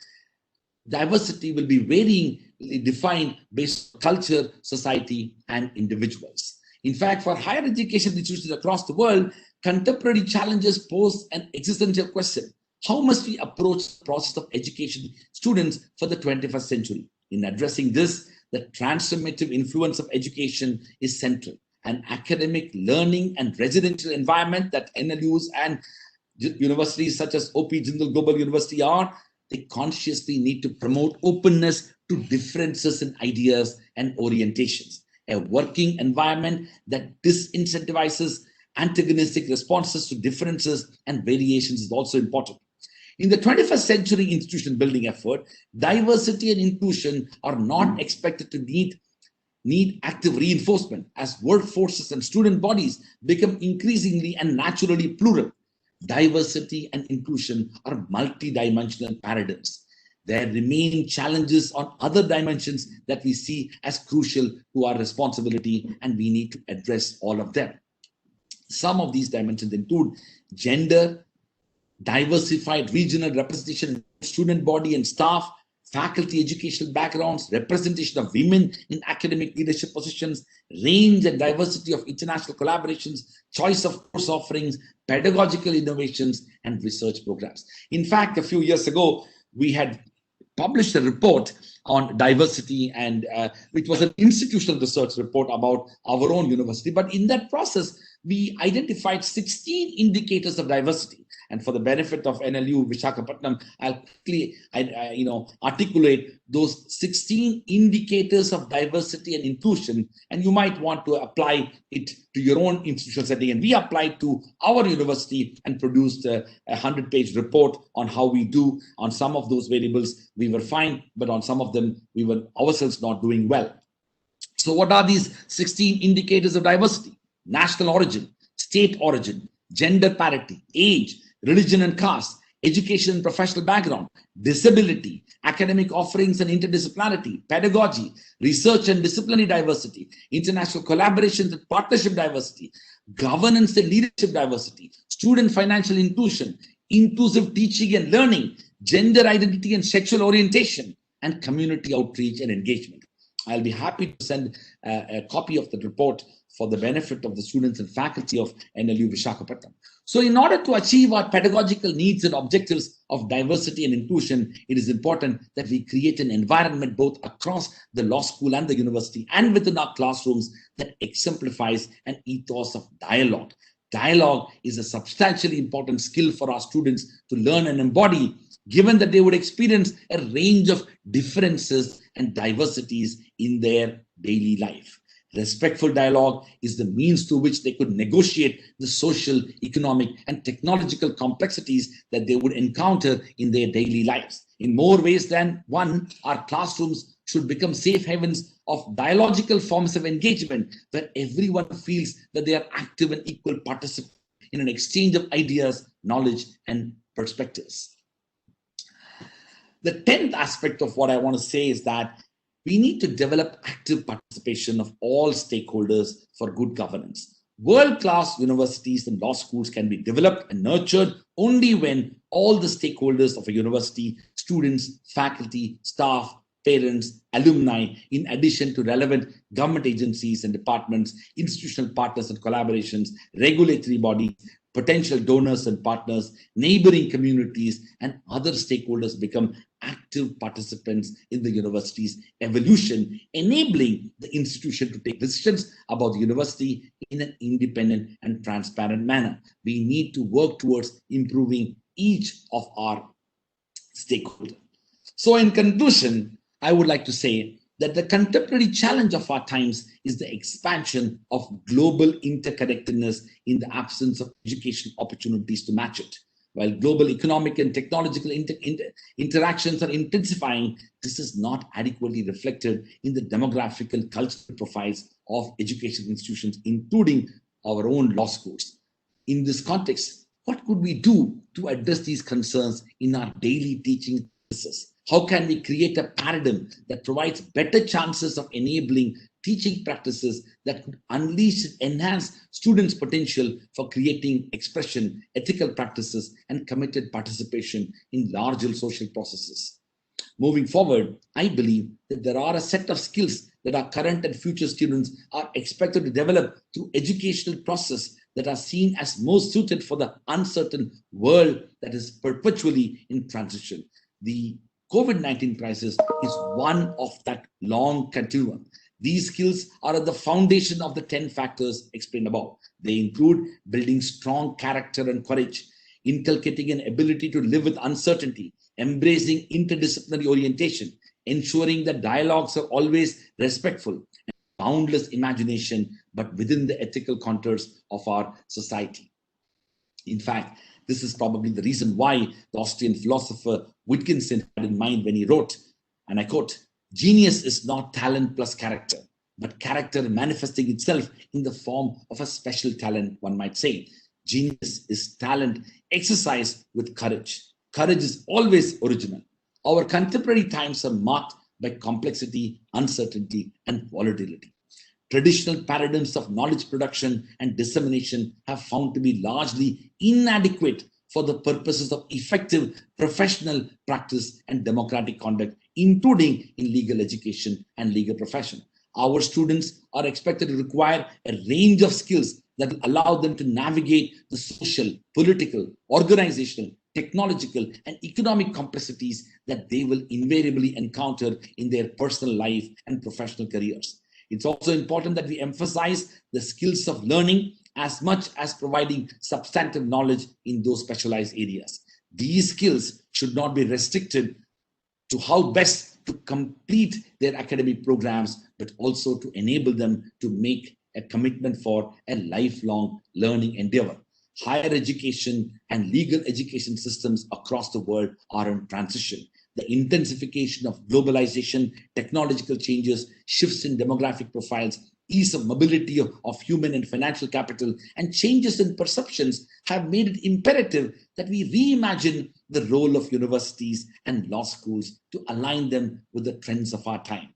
diversity will be varyingly defined based on culture, society, and individuals. In fact, for higher education institutions across the world, contemporary challenges pose an existential question. How must we approach the process of education students for the 21st century? In addressing this, the transformative influence of education is central. An academic, learning, and residential environment that NLUs and universities such as OP Jindal Global University are, they consciously need to promote openness to differences in ideas and orientations. A working environment that disincentivizes antagonistic responses to differences and variations is also important. In the 21st century institution building effort, diversity and inclusion are not expected to need active reinforcement as workforces and student bodies become increasingly and naturally plural. Diversity and inclusion are multidimensional paradigms. There remain challenges on other dimensions that we see as crucial to our responsibility, and we need to address all of them. Some of these dimensions include gender, diversified regional representation, student body and staff, faculty educational backgrounds, representation of women in academic leadership positions, range and diversity of international collaborations, choice of course offerings, pedagogical innovations, and research programs. In fact, a few years ago, we had published a report on diversity, and which was an institutional research report about our own university. But in that process, we identified 16 indicators of diversity. And for the benefit of NLU Visakhapatnam, I'll quickly articulate those 16 indicators of diversity and inclusion, and you might want to apply it to your own institutional setting. And we applied to our university and produced a 100-page report on how we do. On some of those variables, we were fine, but on some of them, we were ourselves not doing well. So what are these 16 indicators of diversity? National origin, state origin, gender parity, age, religion and caste, education and professional background, disability, academic offerings and interdisciplinarity, pedagogy, research and disciplinary diversity, international collaborations and partnership diversity, governance and leadership diversity, student financial inclusion, inclusive teaching and learning, gender identity and sexual orientation, and community outreach and engagement. I'll be happy to send a copy of the report for the benefit of the students and faculty of NLU Visakhapatnam. So in order to achieve our pedagogical needs and objectives of diversity and inclusion, it is important that we create an environment both across the law school and the university and within our classrooms that exemplifies an ethos of dialogue. Dialogue is a substantially important skill for our students to learn and embody, given that they would experience a range of differences and diversities in their daily life. Respectful dialogue is the means through which they could negotiate the social, economic, and technological complexities that they would encounter in their daily lives. In more ways than one, our classrooms should become safe havens of dialogical forms of engagement where everyone feels that they are active and equal participants in an exchange of ideas, knowledge, and perspectives. The 10th aspect of what I want to say is that we need to develop active participation of all stakeholders for good governance. World-class universities and law schools can be developed and nurtured only when all the stakeholders of a university, students, faculty, staff, parents, alumni, in addition to relevant government agencies and departments, institutional partners and collaborations, regulatory bodies, potential donors and partners, neighboring communities, and other stakeholders become active participants in the university's evolution, enabling the institution to take decisions about the university in an independent and transparent manner. We need to work towards improving each of our stakeholders. So in conclusion, I would like to say that the contemporary challenge of our times is the expansion of global interconnectedness in the absence of educational opportunities to match it. While global economic and technological interactions are intensifying, this is not adequately reflected in the demographic and cultural profiles of education institutions, including our own law schools. In this context, what could we do to address these concerns in our daily teaching processes? How can we create a paradigm that provides better chances of enabling teaching practices that could unleash and enhance students' potential for creating expression, ethical practices, and committed participation in larger social processes? Moving forward, I believe that there are a set of skills that our current and future students are expected to develop through educational process that are seen as most suited for the uncertain world that is perpetually in transition. The COVID-19 crisis is one of that long continuum. These skills are at the foundation of the 10 factors explained above. They include building strong character and courage, inculcating an ability to live with uncertainty, embracing interdisciplinary orientation, ensuring that dialogues are always respectful, and boundless imagination, but within the ethical contours of our society. In fact, this is probably the reason why the Austrian philosopher Wittgenstein had in mind when he wrote, and I quote, "Genius is not talent plus character, but character manifesting itself in the form of a special talent," one might say. Genius is talent exercised with courage. Courage is always original. Our contemporary times are marked by complexity, uncertainty, and volatility. Traditional paradigms of knowledge production and dissemination have found to be largely inadequate for the purposes of effective professional practice and democratic conduct, including in legal education and legal profession. Our students are expected to require a range of skills that will allow them to navigate the social, political, organizational, technological, and economic complexities that they will invariably encounter in their personal life and professional careers. It's also important that we emphasize the skills of learning as much as providing substantive knowledge in those specialized areas. These skills should not be restricted to how best to complete their academic programs, but also to enable them to make a commitment for a lifelong learning endeavor. Higher education and legal education systems across the world are in transition. The intensification of globalization, technological changes, shifts in demographic profiles, ease of mobility of human and financial capital, and changes in perceptions have made it imperative that we reimagine the role of universities and law schools to align them with the trends of our time.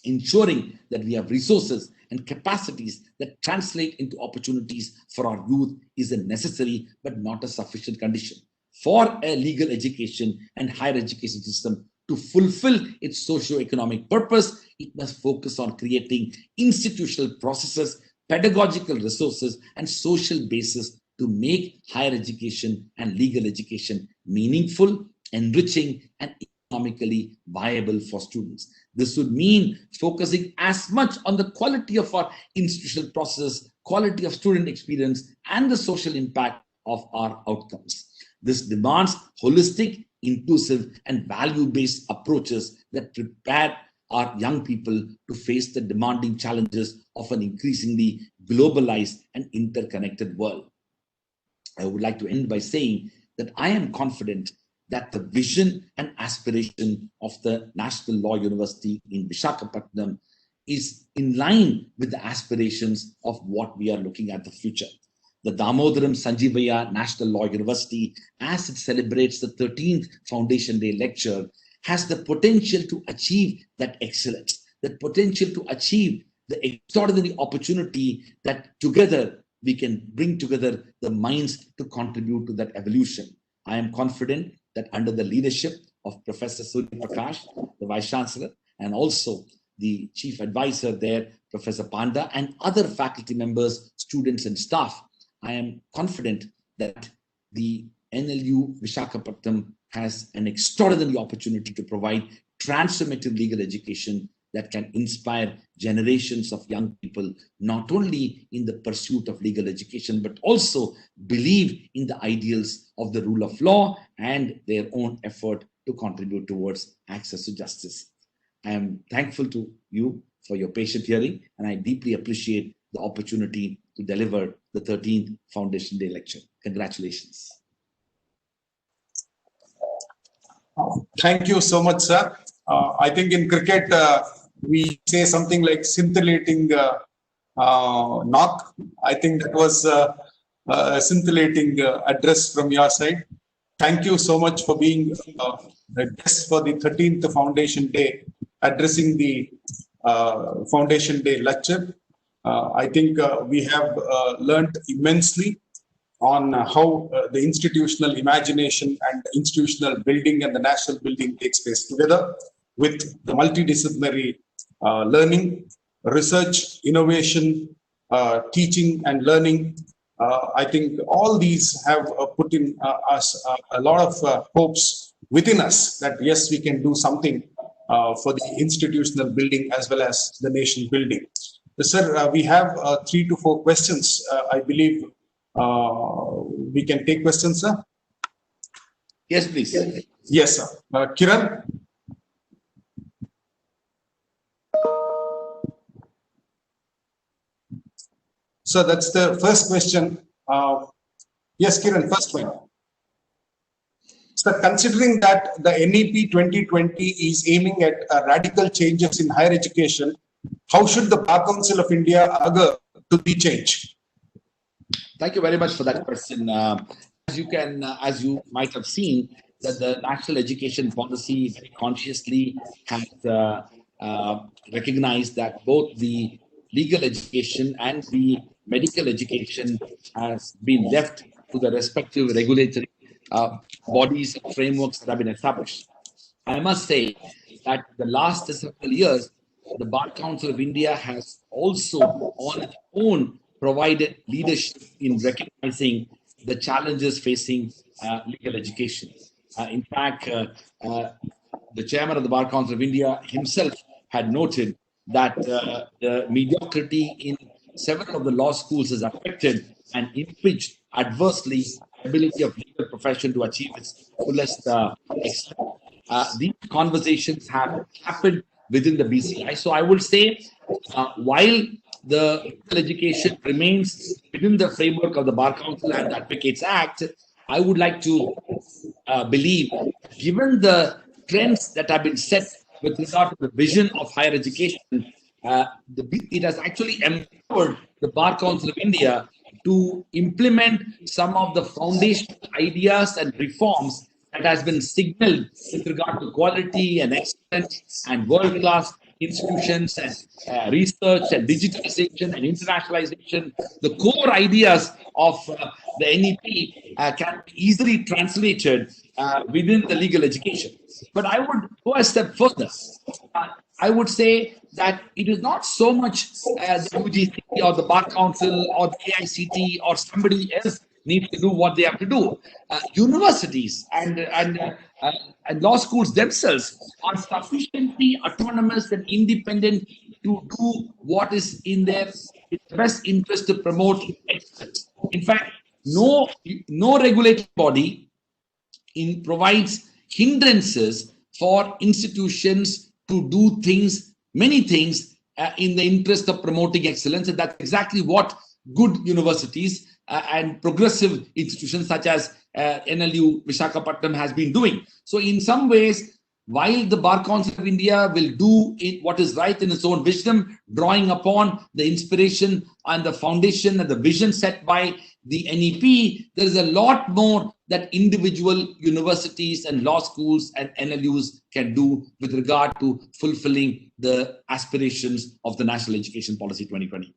Ensuring that we have resources and capacities that translate into opportunities for our youth is a necessary but not a sufficient condition. For a legal education and higher education system to fulfill its socio-economic purpose, it must focus on creating institutional processes, pedagogical resources, and social basis to make higher education and legal education meaningful, enriching, and economically viable for students. This would mean focusing as much on the quality of our institutional processes, quality of student experience, and the social impact of our outcomes. This demands holistic, inclusive, and value-based approaches that prepare our young people to face the demanding challenges of an increasingly globalized and interconnected world. I would like to end by saying that I am confident that the vision and aspiration of the National Law University in Visakhapatnam is in line with the aspirations of what we are looking at the future. The Damodaram Sanjeevayya National Law University, as it celebrates the 13th Foundation Day lecture, has the potential to achieve that excellence, the potential to achieve the extraordinary opportunity that together we can bring together the minds to contribute to that evolution. I am confident that under the leadership of Professor Surya Prakash, the Vice Chancellor, and also the Chief Advisor there, Professor Panda, and other faculty members, students, and staff, I am confident that the NLU Visakhapatnam has an extraordinary opportunity to provide transformative legal education that can inspire generations of young people, not only in the pursuit of legal education, but also believe in the ideals of the rule of law and their own effort to contribute towards access to justice. I am thankful to you for your patient hearing, and I deeply appreciate the opportunity to deliver the 13th Foundation Day lecture. Congratulations. Thank you so much, sir. I think in cricket, we say something like scintillating knock. I think that was a scintillating address from your side. Thank you so much for being a guest for the 13th Foundation Day, addressing the Foundation Day lecture. I think we have learned immensely on how the institutional imagination and institutional building and the national building takes place together with the multidisciplinary learning, research, innovation, teaching and learning. I think all these have put in us a lot of hopes within us that yes, we can do something for the institutional building as well as the nation building. Sir, we have 3 to 4 questions. I believe we can take questions, sir. Yes, please. Yes, sir. Kiran. So that's the first question. Yes, Kiran, first one. So considering that the NEP 2020 is aiming at radical changes in higher education, how should the Bar Council of India argue to the change? Thank you very much for that question. As you might have seen, that the national education policy very consciously has recognized that both the legal education and the medical education has been left to the respective regulatory bodies and frameworks that have been established. I must say that the last several years, the Bar Council of India has also on its own provided leadership in recognizing the challenges facing legal education. In fact, the chairman of the Bar Council of India himself had noted that the mediocrity in several of the law schools has affected and impinged adversely the ability of legal profession to achieve its fullest extent. These conversations have happened within the BCI. So I would say, while the legal education remains within the framework of the Bar Council and the Advocates Act, I would like to believe, given the trends that have been set with regard to the vision of higher education, it has actually empowered the Bar Council of India to implement some of the foundational ideas and reforms that has been signaled with regard to quality and excellence and world-class institutions and research and digitalization and internationalization. The core ideas of the NEP can be easily translated within the legal education. But I would go a step further. I would say that it is not so much the UGC or the Bar Council or the AICT or somebody else needs to do what they have to do. Universities and law schools themselves are sufficiently autonomous and independent to do what is in their best interest to promote excellence. In fact, no regulatory body provides hindrances for institutions to do things, many things, in the interest of promoting excellence. And that's exactly what good universities and progressive institutions such as NLU Visakhapatnam has been doing. So in some ways, while the Bar Council of India will do what is right in its own wisdom, drawing upon the inspiration and the foundation and the vision set by the NEP, there is a lot more that individual universities and law schools and NLUs can do with regard to fulfilling the aspirations of the National Education Policy 2020.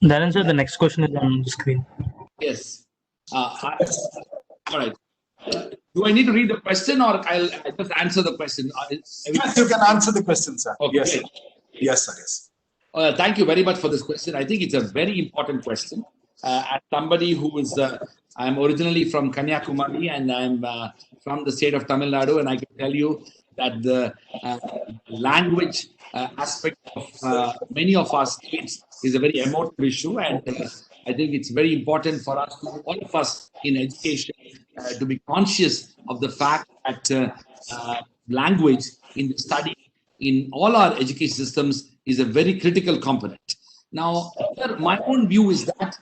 Dhananjay, sir, the next question is on the screen. Yes. All right. Do I need to read the question, or I'll just answer the question? Yes, you can answer the question, sir. Okay. Yes, sir. Yes, sir. Yes. Thank you very much for this question. I think it's a very important question. As somebody who is, I'm originally from Kanyakumari and I'm from the state of Tamil Nadu, and I can tell you that the language aspect of many of our states is a very emotive issue, and I think it's very important for us, all of us in education, to be conscious of the fact that language in the study in all our education systems is a very critical component. Now, my own view is that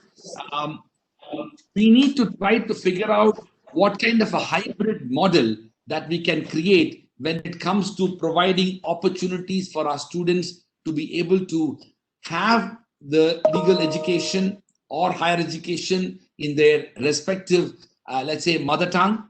we need to try to figure out what kind of a hybrid model that we can create when it comes to providing opportunities for our students to be able to have the legal education or higher education in their respective, let's say, mother tongue.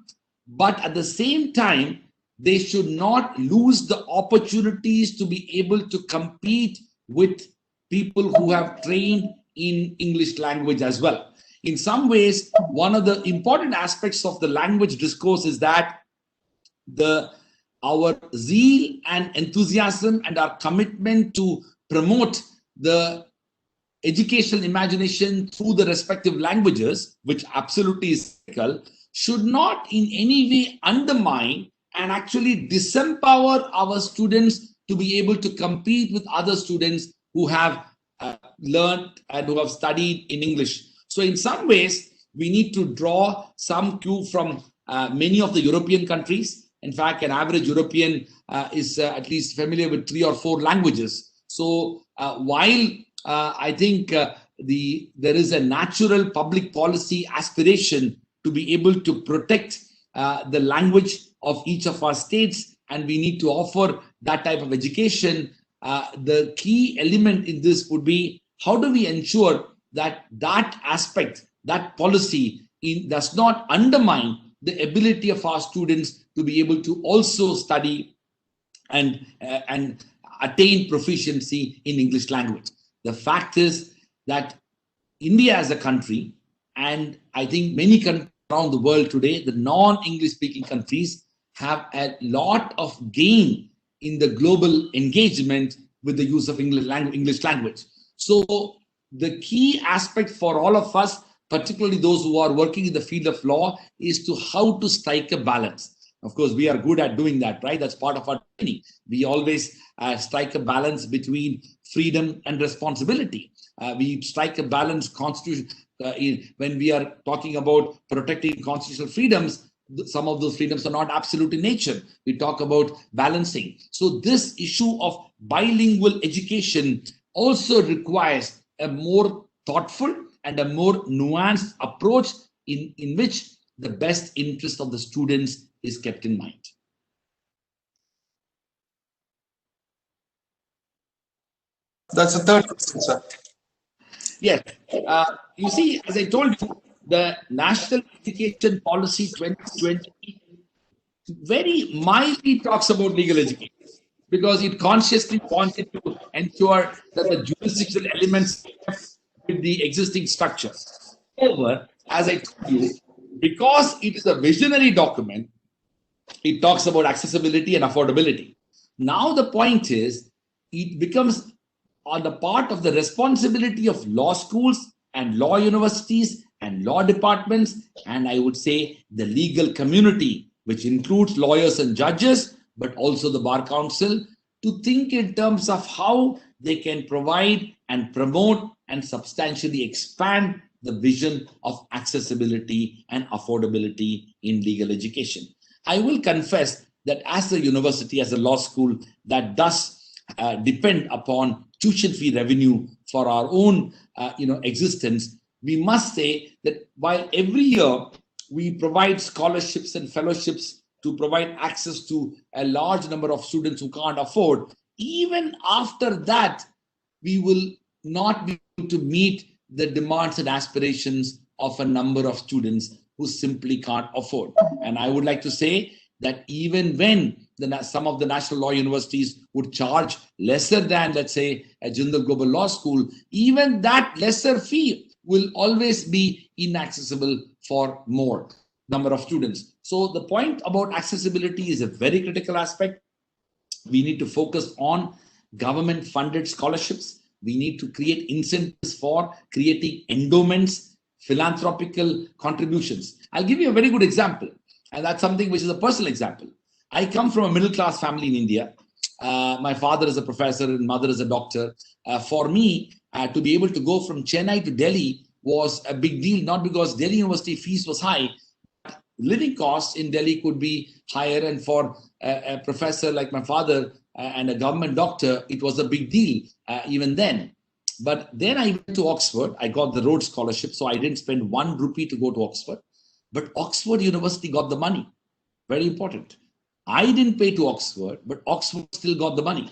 But at the same time, they should not lose the opportunities to be able to compete with people who have trained in English language as well. In some ways, one of the important aspects of the language discourse is that our zeal and enthusiasm and our commitment to promote the educational imagination through the respective languages, which absolutely is critical, should not in any way undermine and actually disempower our students to be able to compete with other students who have learned and who have studied in English. So in some ways, we need to draw some cue from many of the European countries. In fact, an average European is at least familiar with 3 or 4 languages. So while I think there is a natural public policy aspiration to be able to protect the language of each of our states, and we need to offer that type of education, the key element in this would be, how do we ensure that that aspect, that policy does not undermine the ability of our students to be able to also study and attain proficiency in English language. The fact is that India as a country, and I think many countries around the world today, the non-English speaking countries, have a lot of gain in the global engagement with the use of English language. So the key aspect for all of us, particularly those who are working in the field of law, is to how to strike a balance. Of course, we are good at doing that, right? That's part of our training. We always strike a balance between freedom and responsibility. We strike a balance when we are talking about protecting constitutional freedoms. Some of those freedoms are not absolute in nature. We talk about balancing. So this issue of bilingual education also requires a more thoughtful and a more nuanced approach in which the best interest of the students is kept in mind. That's the third question, sir. Yes. You see, as I told you, the National Education Policy 2020 very mildly talks about legal education. because it consciously wanted to ensure that the jurisdictional elements with the existing structure. However, as I told you, because it is a visionary document, it talks about accessibility and affordability. Now the point is, it becomes on the part of the responsibility of law schools and law universities and law departments, and I would say the legal community, which includes lawyers and judges, but also the Bar Council, to think in terms of how they can provide and promote and substantially expand the vision of accessibility and affordability in legal education. I will confess that as a university, as a law school, that does depend upon tuition fee revenue for our own existence. We must say that while every year we provide scholarships and fellowships to provide access to a large number of students who can't afford, even after that, we will not be able to meet the demands and aspirations of a number of students who simply can't afford. And I would like to say that even when some of the national law universities would charge lesser than, let's say, a Jindal Global Law School, even that lesser fee will always be inaccessible for more number of students. So the point about accessibility is a very critical aspect. We need to focus on government funded scholarships. We need to create incentives for creating endowments, philanthropical contributions. I'll give you a very good example, and that's something which is a personal example. I come from a middle class family in India. My father is a professor and mother is a doctor. For me, to be able to go from Chennai to Delhi was a big deal, not because Delhi University fees was high. Living costs in Delhi could be higher, and for a professor like my father and a government doctor, it was a big deal even then. But then I went to Oxford. I got the Rhodes Scholarship, so I didn't spend 1 rupee to go to Oxford. But Oxford University got the money. Very important. I didn't pay to Oxford, but Oxford still got the money.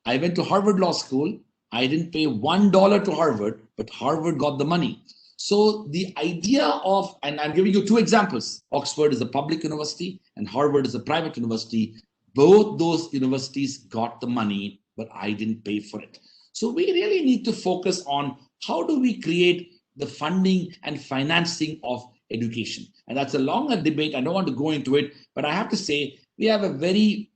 I went to Harvard Law School. I didn't pay $1 to Harvard, but Harvard got the money. So the idea of, and I'm giving you 2 examples. Oxford is a public university and Harvard is a private university. Both those universities got the money, but I didn't pay for it. So we really need to focus on how do we create the funding and financing of education. And that's a longer debate. I don't want to go into it, but I have to say we have a very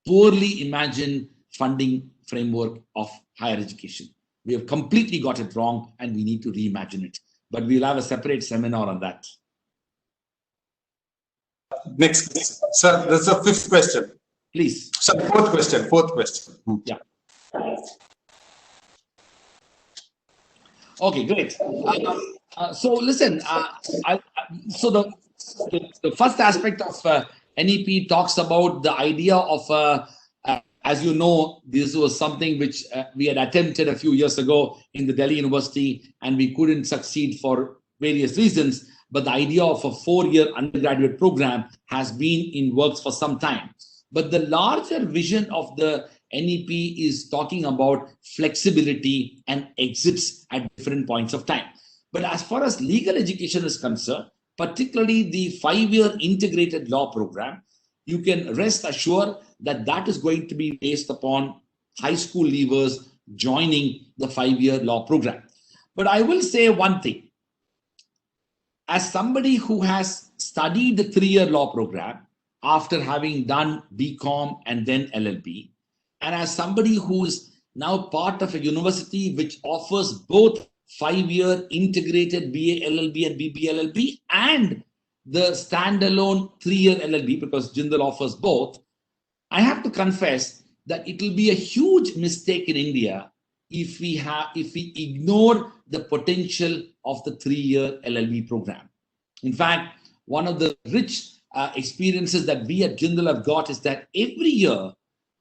poorly imagined funding framework of higher education. We have completely got it wrong and we need to reimagine it. But we'll have a separate seminar on that. Next, sir, there's a 5th question. Please. Sir, 4th question. Yeah. Okay, great. So listen, so the first aspect of NEP talks about the idea of, as you know, this was something which we had attempted a few years ago in the Delhi University, and we couldn't succeed for various reasons. But the idea of a 4-year undergraduate program has been in works for some time. But the larger vision of the NEP is talking about flexibility and exits at different points of time. But as far as legal education is concerned, particularly the 5-year integrated law program, you can rest assured that that is going to be based upon high school leavers joining the 5-year law program. But I will say one thing. As somebody who has studied the 3-year law program after having done BCom and then LLB, and as somebody who is now part of a university which offers both 5-year integrated BA LLB and BB LLB and the standalone 3-year LLB, because Jindal offers both, I have to confess that it will be a huge mistake in India if we ignore the potential of the 3-year LLB program. In fact, one of the rich experiences that we at Jindal have got is that every year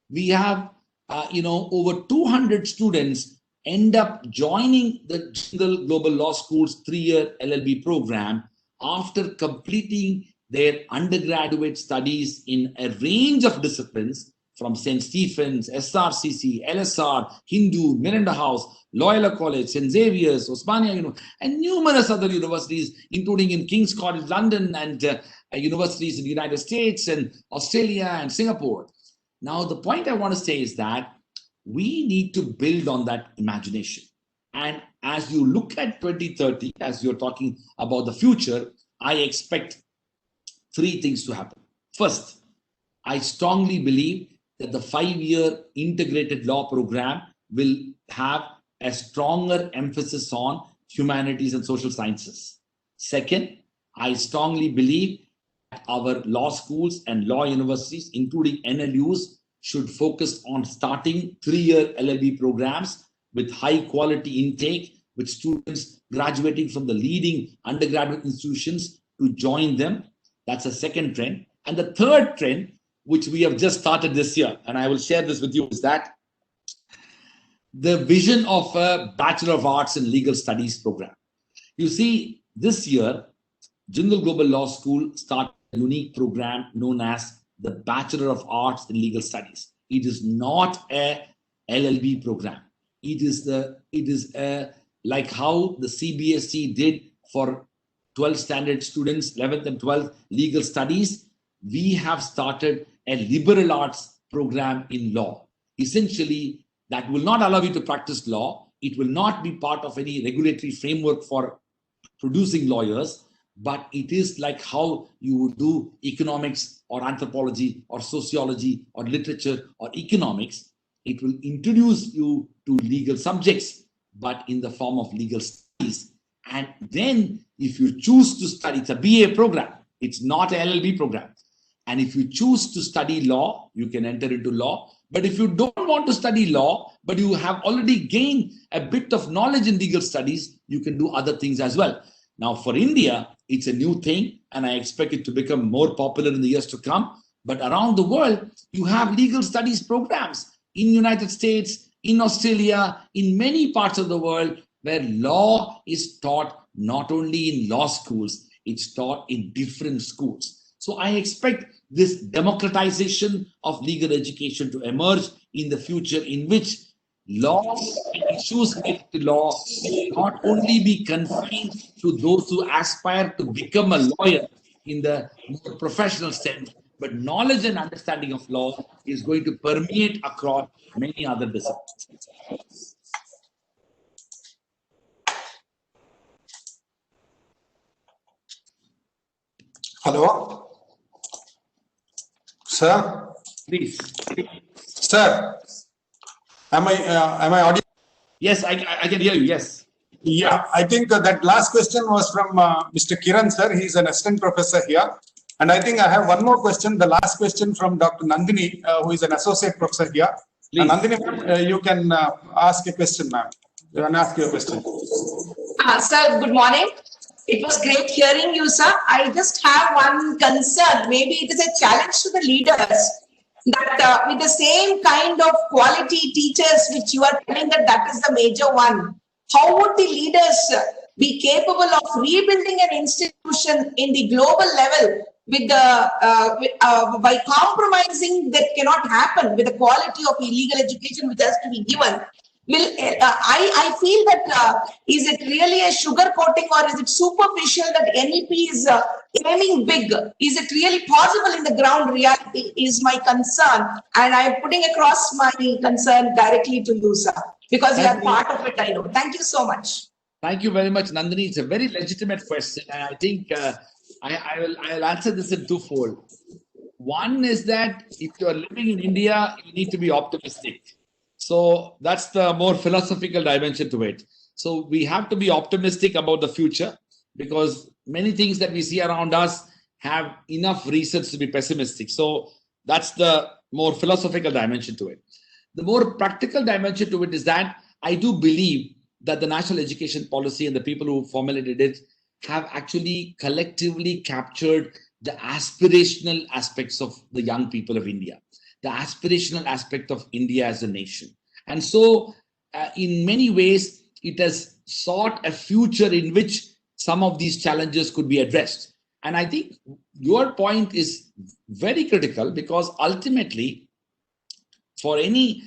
we have over 200 students end up joining the Jindal Global Law School's 3-year LLB program after completing their undergraduate studies in a range of disciplines from St. Stephen's, SRCC, LSR, Hindu, Miranda House, Loyola College, St. Xavier's, Osmania, and numerous other universities, including in King's College London and universities in the United States and Australia and Singapore. Now, the point I want to say is that we need to build on that imagination. And as you look at 2030, as you're talking about the future, I expect three things to happen. First, I strongly believe that the 5-year integrated law program will have a stronger emphasis on humanities and social sciences. Second, I strongly believe that our law schools and law universities, including NLUs, should focus on starting 3-year LLB programs with high quality intake, with students graduating from the leading undergraduate institutions to join them. That's a second trend. And the third trend, which we have just started this year, and I will share this with you, is that the vision of a Bachelor of Arts in Legal Studies program. You see, this year, Jindal Global Law School started a unique program known as the Bachelor of Arts in Legal Studies. It is not a LLB program. It is like how the CBSE did for 12th standard students, 11th and 12th legal studies. We have started a liberal arts program in law. Essentially, that will not allow you to practice law. It will not be part of any regulatory framework for producing lawyers, but it is like how you would do economics or anthropology or sociology or literature or economics. It will introduce you to legal subjects, but in the form of legal studies. And then if you choose to study, it's a BA program, it's not an LLB program. And if you choose to study law, you can enter into law. But if you don't want to study law, but you have already gained a bit of knowledge in legal studies, you can do other things as well. Now, for India, it's a new thing, and I expect it to become more popular in the years to come. But around the world, you have legal studies programs in the United States, in Australia, in many parts of the world, where law is taught not only in law schools, it's taught in different schools. So I expect this democratization of legal education to emerge in the future, in which law and issues related to law will not only be confined to those who aspire to become a lawyer in the more professional sense, but knowledge and understanding of law is going to permeate across many other disciplines. Hello? Sir? Please. Sir? Am I audible? Yes, I can hear you, yes. Yeah, I think that last question was from Mr. Kiran, sir. He's an assistant professor here. And I think I have one more question, the last question from Dr. Nandini, who is an associate professor here. Nandini, you can ask a question, ma'am. You can ask your question. Sir, good morning. It was great hearing you, sir. I just have one concern. Maybe it is a challenge to the leaders that with the same kind of quality teachers, which you are telling that is the major one, how would the leaders be capable of rebuilding an institution in the global level with the by compromising that cannot happen with the quality of legal education which has to be given? I feel that is it really a sugar coating, or is it superficial that NEP is aiming big? Is it really possible in the ground reality is my concern, and I am putting across my concern directly to you, sir, because you are part of it, I know. Thank you so much. Thank you very much, Nandini. It's a very legitimate question, and I think I'll answer this in twofold. One is that if you are living in India, you need to be optimistic. So that's the more philosophical dimension to it. So we have to be optimistic about the future, because many things that we see around us have enough reasons to be pessimistic. So that's the more philosophical dimension to it. The more practical dimension to it is that I do believe that the national education policy and the people who formulated it have actually collectively captured the aspirational aspects of the young people of India, the aspirational aspect of India as a nation. And so in many ways, it has sought a future in which some of these challenges could be addressed. And I think your point is very critical, because ultimately, for any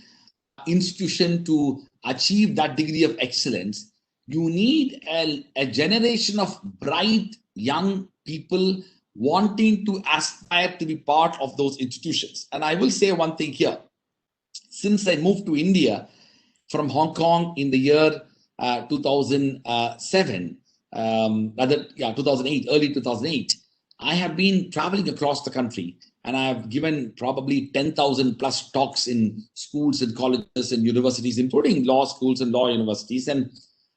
institution to achieve that degree of excellence, you need a generation of bright young people wanting to aspire to be part of those institutions. And I will say one thing here. Since I moved to India from Hong Kong in the year 2007, 2008, early 2008, I have been traveling across the country, and I have given probably 10,000 plus talks in schools and colleges and universities, including law schools and law universities. And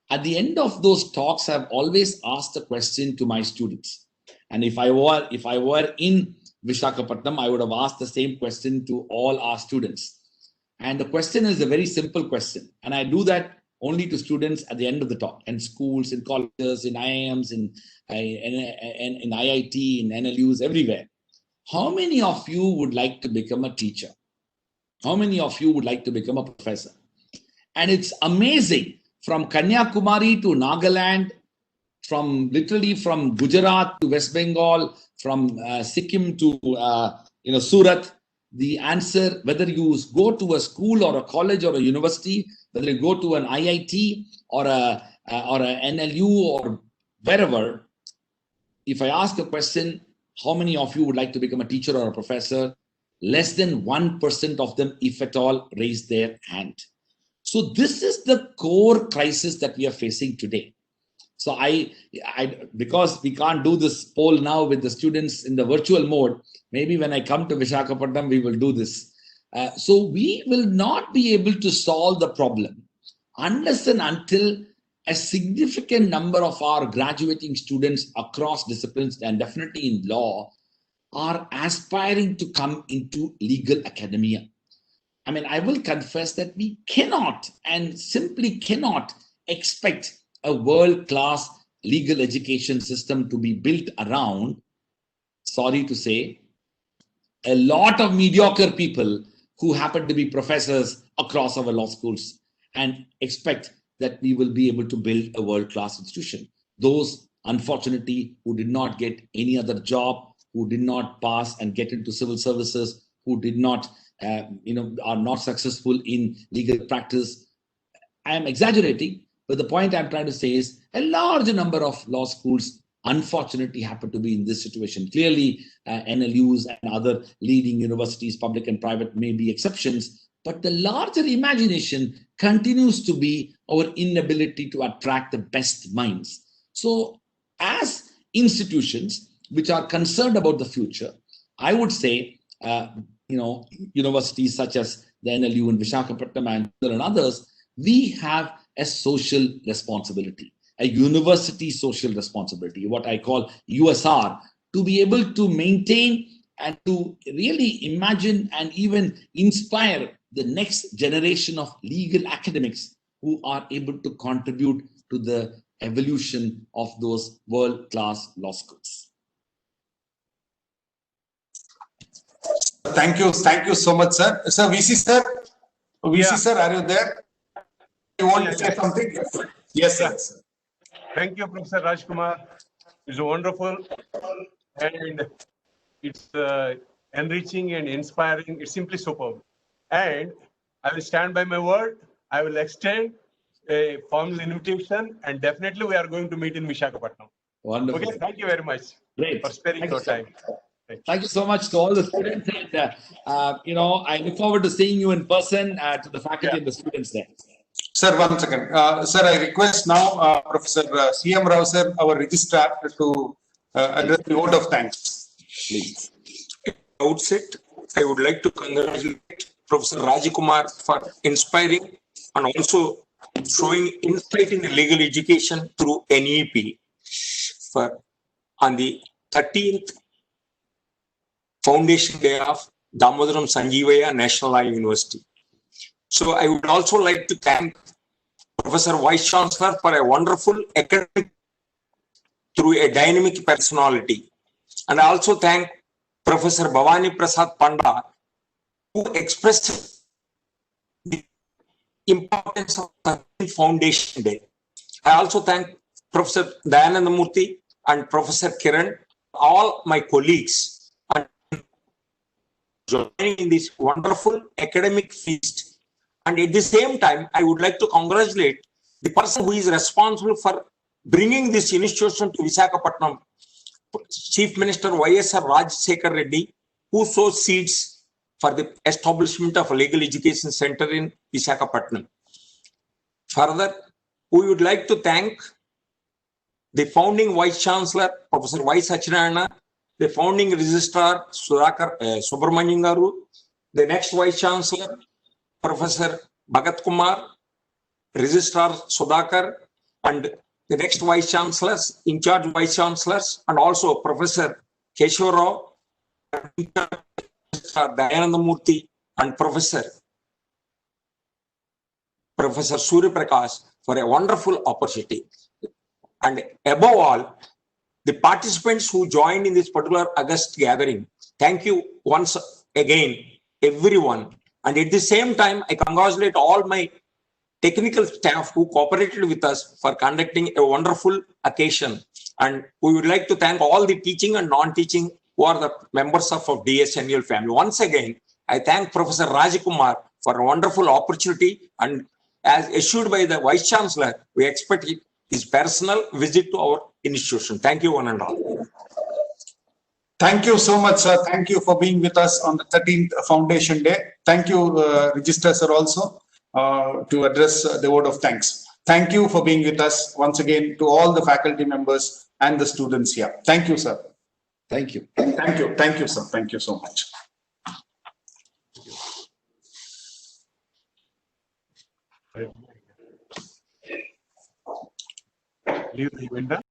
at the end of those talks, I've always asked a question to my students. And if I were in Visakhapatnam, I would have asked the same question to all our students. And the question is a very simple question. And I do that only to students at the end of the talk, and schools, in colleges, in IIMs, in IIT, in NLUs, everywhere. How many of you would like to become a teacher? How many of you would like to become a professor? And it's amazing, from Kanyakumari to Nagaland, literally from Gujarat to West Bengal, from Sikkim to Surat, the answer, whether you go to a school or a college or a university, whether you go to an IIT or a NLU or wherever, if I ask a question, how many of you would like to become a teacher or a professor? Less than 1% of them, if at all, raise their hand. So this is the core crisis that we are facing today. So because we can't do this poll now with the students in the virtual mode, maybe when I come to Visakhapatnam, we will do this. So we will not be able to solve the problem unless and until a significant number of our graduating students across disciplines, and definitely in law, are aspiring to come into legal academia. I mean, I will confess that we cannot and simply cannot expect a world-class legal education system to be built around, sorry to say, a lot of mediocre people who happen to be professors across our law schools, and expect that we will be able to build a world-class institution. Those, unfortunately, who did not get any other job, who did not pass and get into civil services, who did not, are not successful in legal practice. I am exaggerating, but the point I'm trying to say is a large number of law schools, unfortunately, happen to be in this situation. Clearly, NLUs and other leading universities, public and private, may be exceptions, but the larger imagination continues to be our inability to attract the best minds. So as institutions which are concerned about the future, I would say, universities such as the NLU in Visakhapatnam and others, we have a social responsibility, a university social responsibility, what I call USR, to be able to maintain and to really imagine and even inspire the next generation of legal academics who are able to contribute to the evolution of those world-class law schools. Thank you so much, sir. Sir, VC sir, sir, are you there? You want to say something? Yes, sir. Thank you, Professor Rajkumar. It's wonderful, and it's enriching and inspiring. It's simply superb. And I will stand by my word. I will extend a formal invitation, and definitely we are going to meet in Visakhapatnam. Wonderful. Okay, thank you very much. Great. For sparing your time. Thank you so much to all the students. And, I look forward to seeing you in person, to the faculty and the students there. Sir, 1 second. Sir, I request now Professor C.M. Rao, sir, our registrar, to address the vote of thanks. Please. Outset, I would like to congratulate Professor Rajkumar for inspiring and also showing insight in the legal education through NEP on the 13th Foundation Day of Damodaram Sanjeevaya National Law University. So I would also like to thank Professor Vice Chancellor for a wonderful academic through a dynamic personality. And I also thank Professor Bhavani Prasad Panda, who expressed the importance of the Foundation Day. I also thank Professor Dayananda Murthy and Professor Kiran, all my colleagues, and joining in this wonderful academic feast. And at the same time, I would like to congratulate the person who is responsible for bringing this institution to Visakhapatnam, Chief Minister Y.S.R. Rajsekhar Reddy, who sowed seeds for the establishment of a legal education center in Visakhapatnam. Further, we would like to thank the founding Vice Chancellor, Professor Y. Sachinarayana, the founding Registrar, Subramanian Garu, the next Vice Chancellor, Professor Bhagat Kumar, Registrar Sudhakar, and the next Vice Chancellors, in charge Vice Chancellors, and also Professor Keshwar Rao, Dayananda Murthy, and Professor Surya Prakash for a wonderful opportunity. And above all, the participants who joined in this particular August gathering, thank you once again, everyone. And at the same time, I congratulate all my technical staff who cooperated with us for conducting a wonderful occasion. And we would like to thank all the teaching and non-teaching who are the members of our DSNUL family. Once again, I thank Professor Rajakumar for a wonderful opportunity, and as assured by the Vice Chancellor, we expect his personal visit to our institution. Thank you, one and all. Thank you so much, sir. Thank you for being with us on the 13th Foundation Day. Thank you, Registrar sir, also to address the word of thanks. Thank you for being with us once again to all the faculty members and the students here. Thank you, sir. Thank you. Thank you. Thank you, sir. Thank you so much. Leave the window.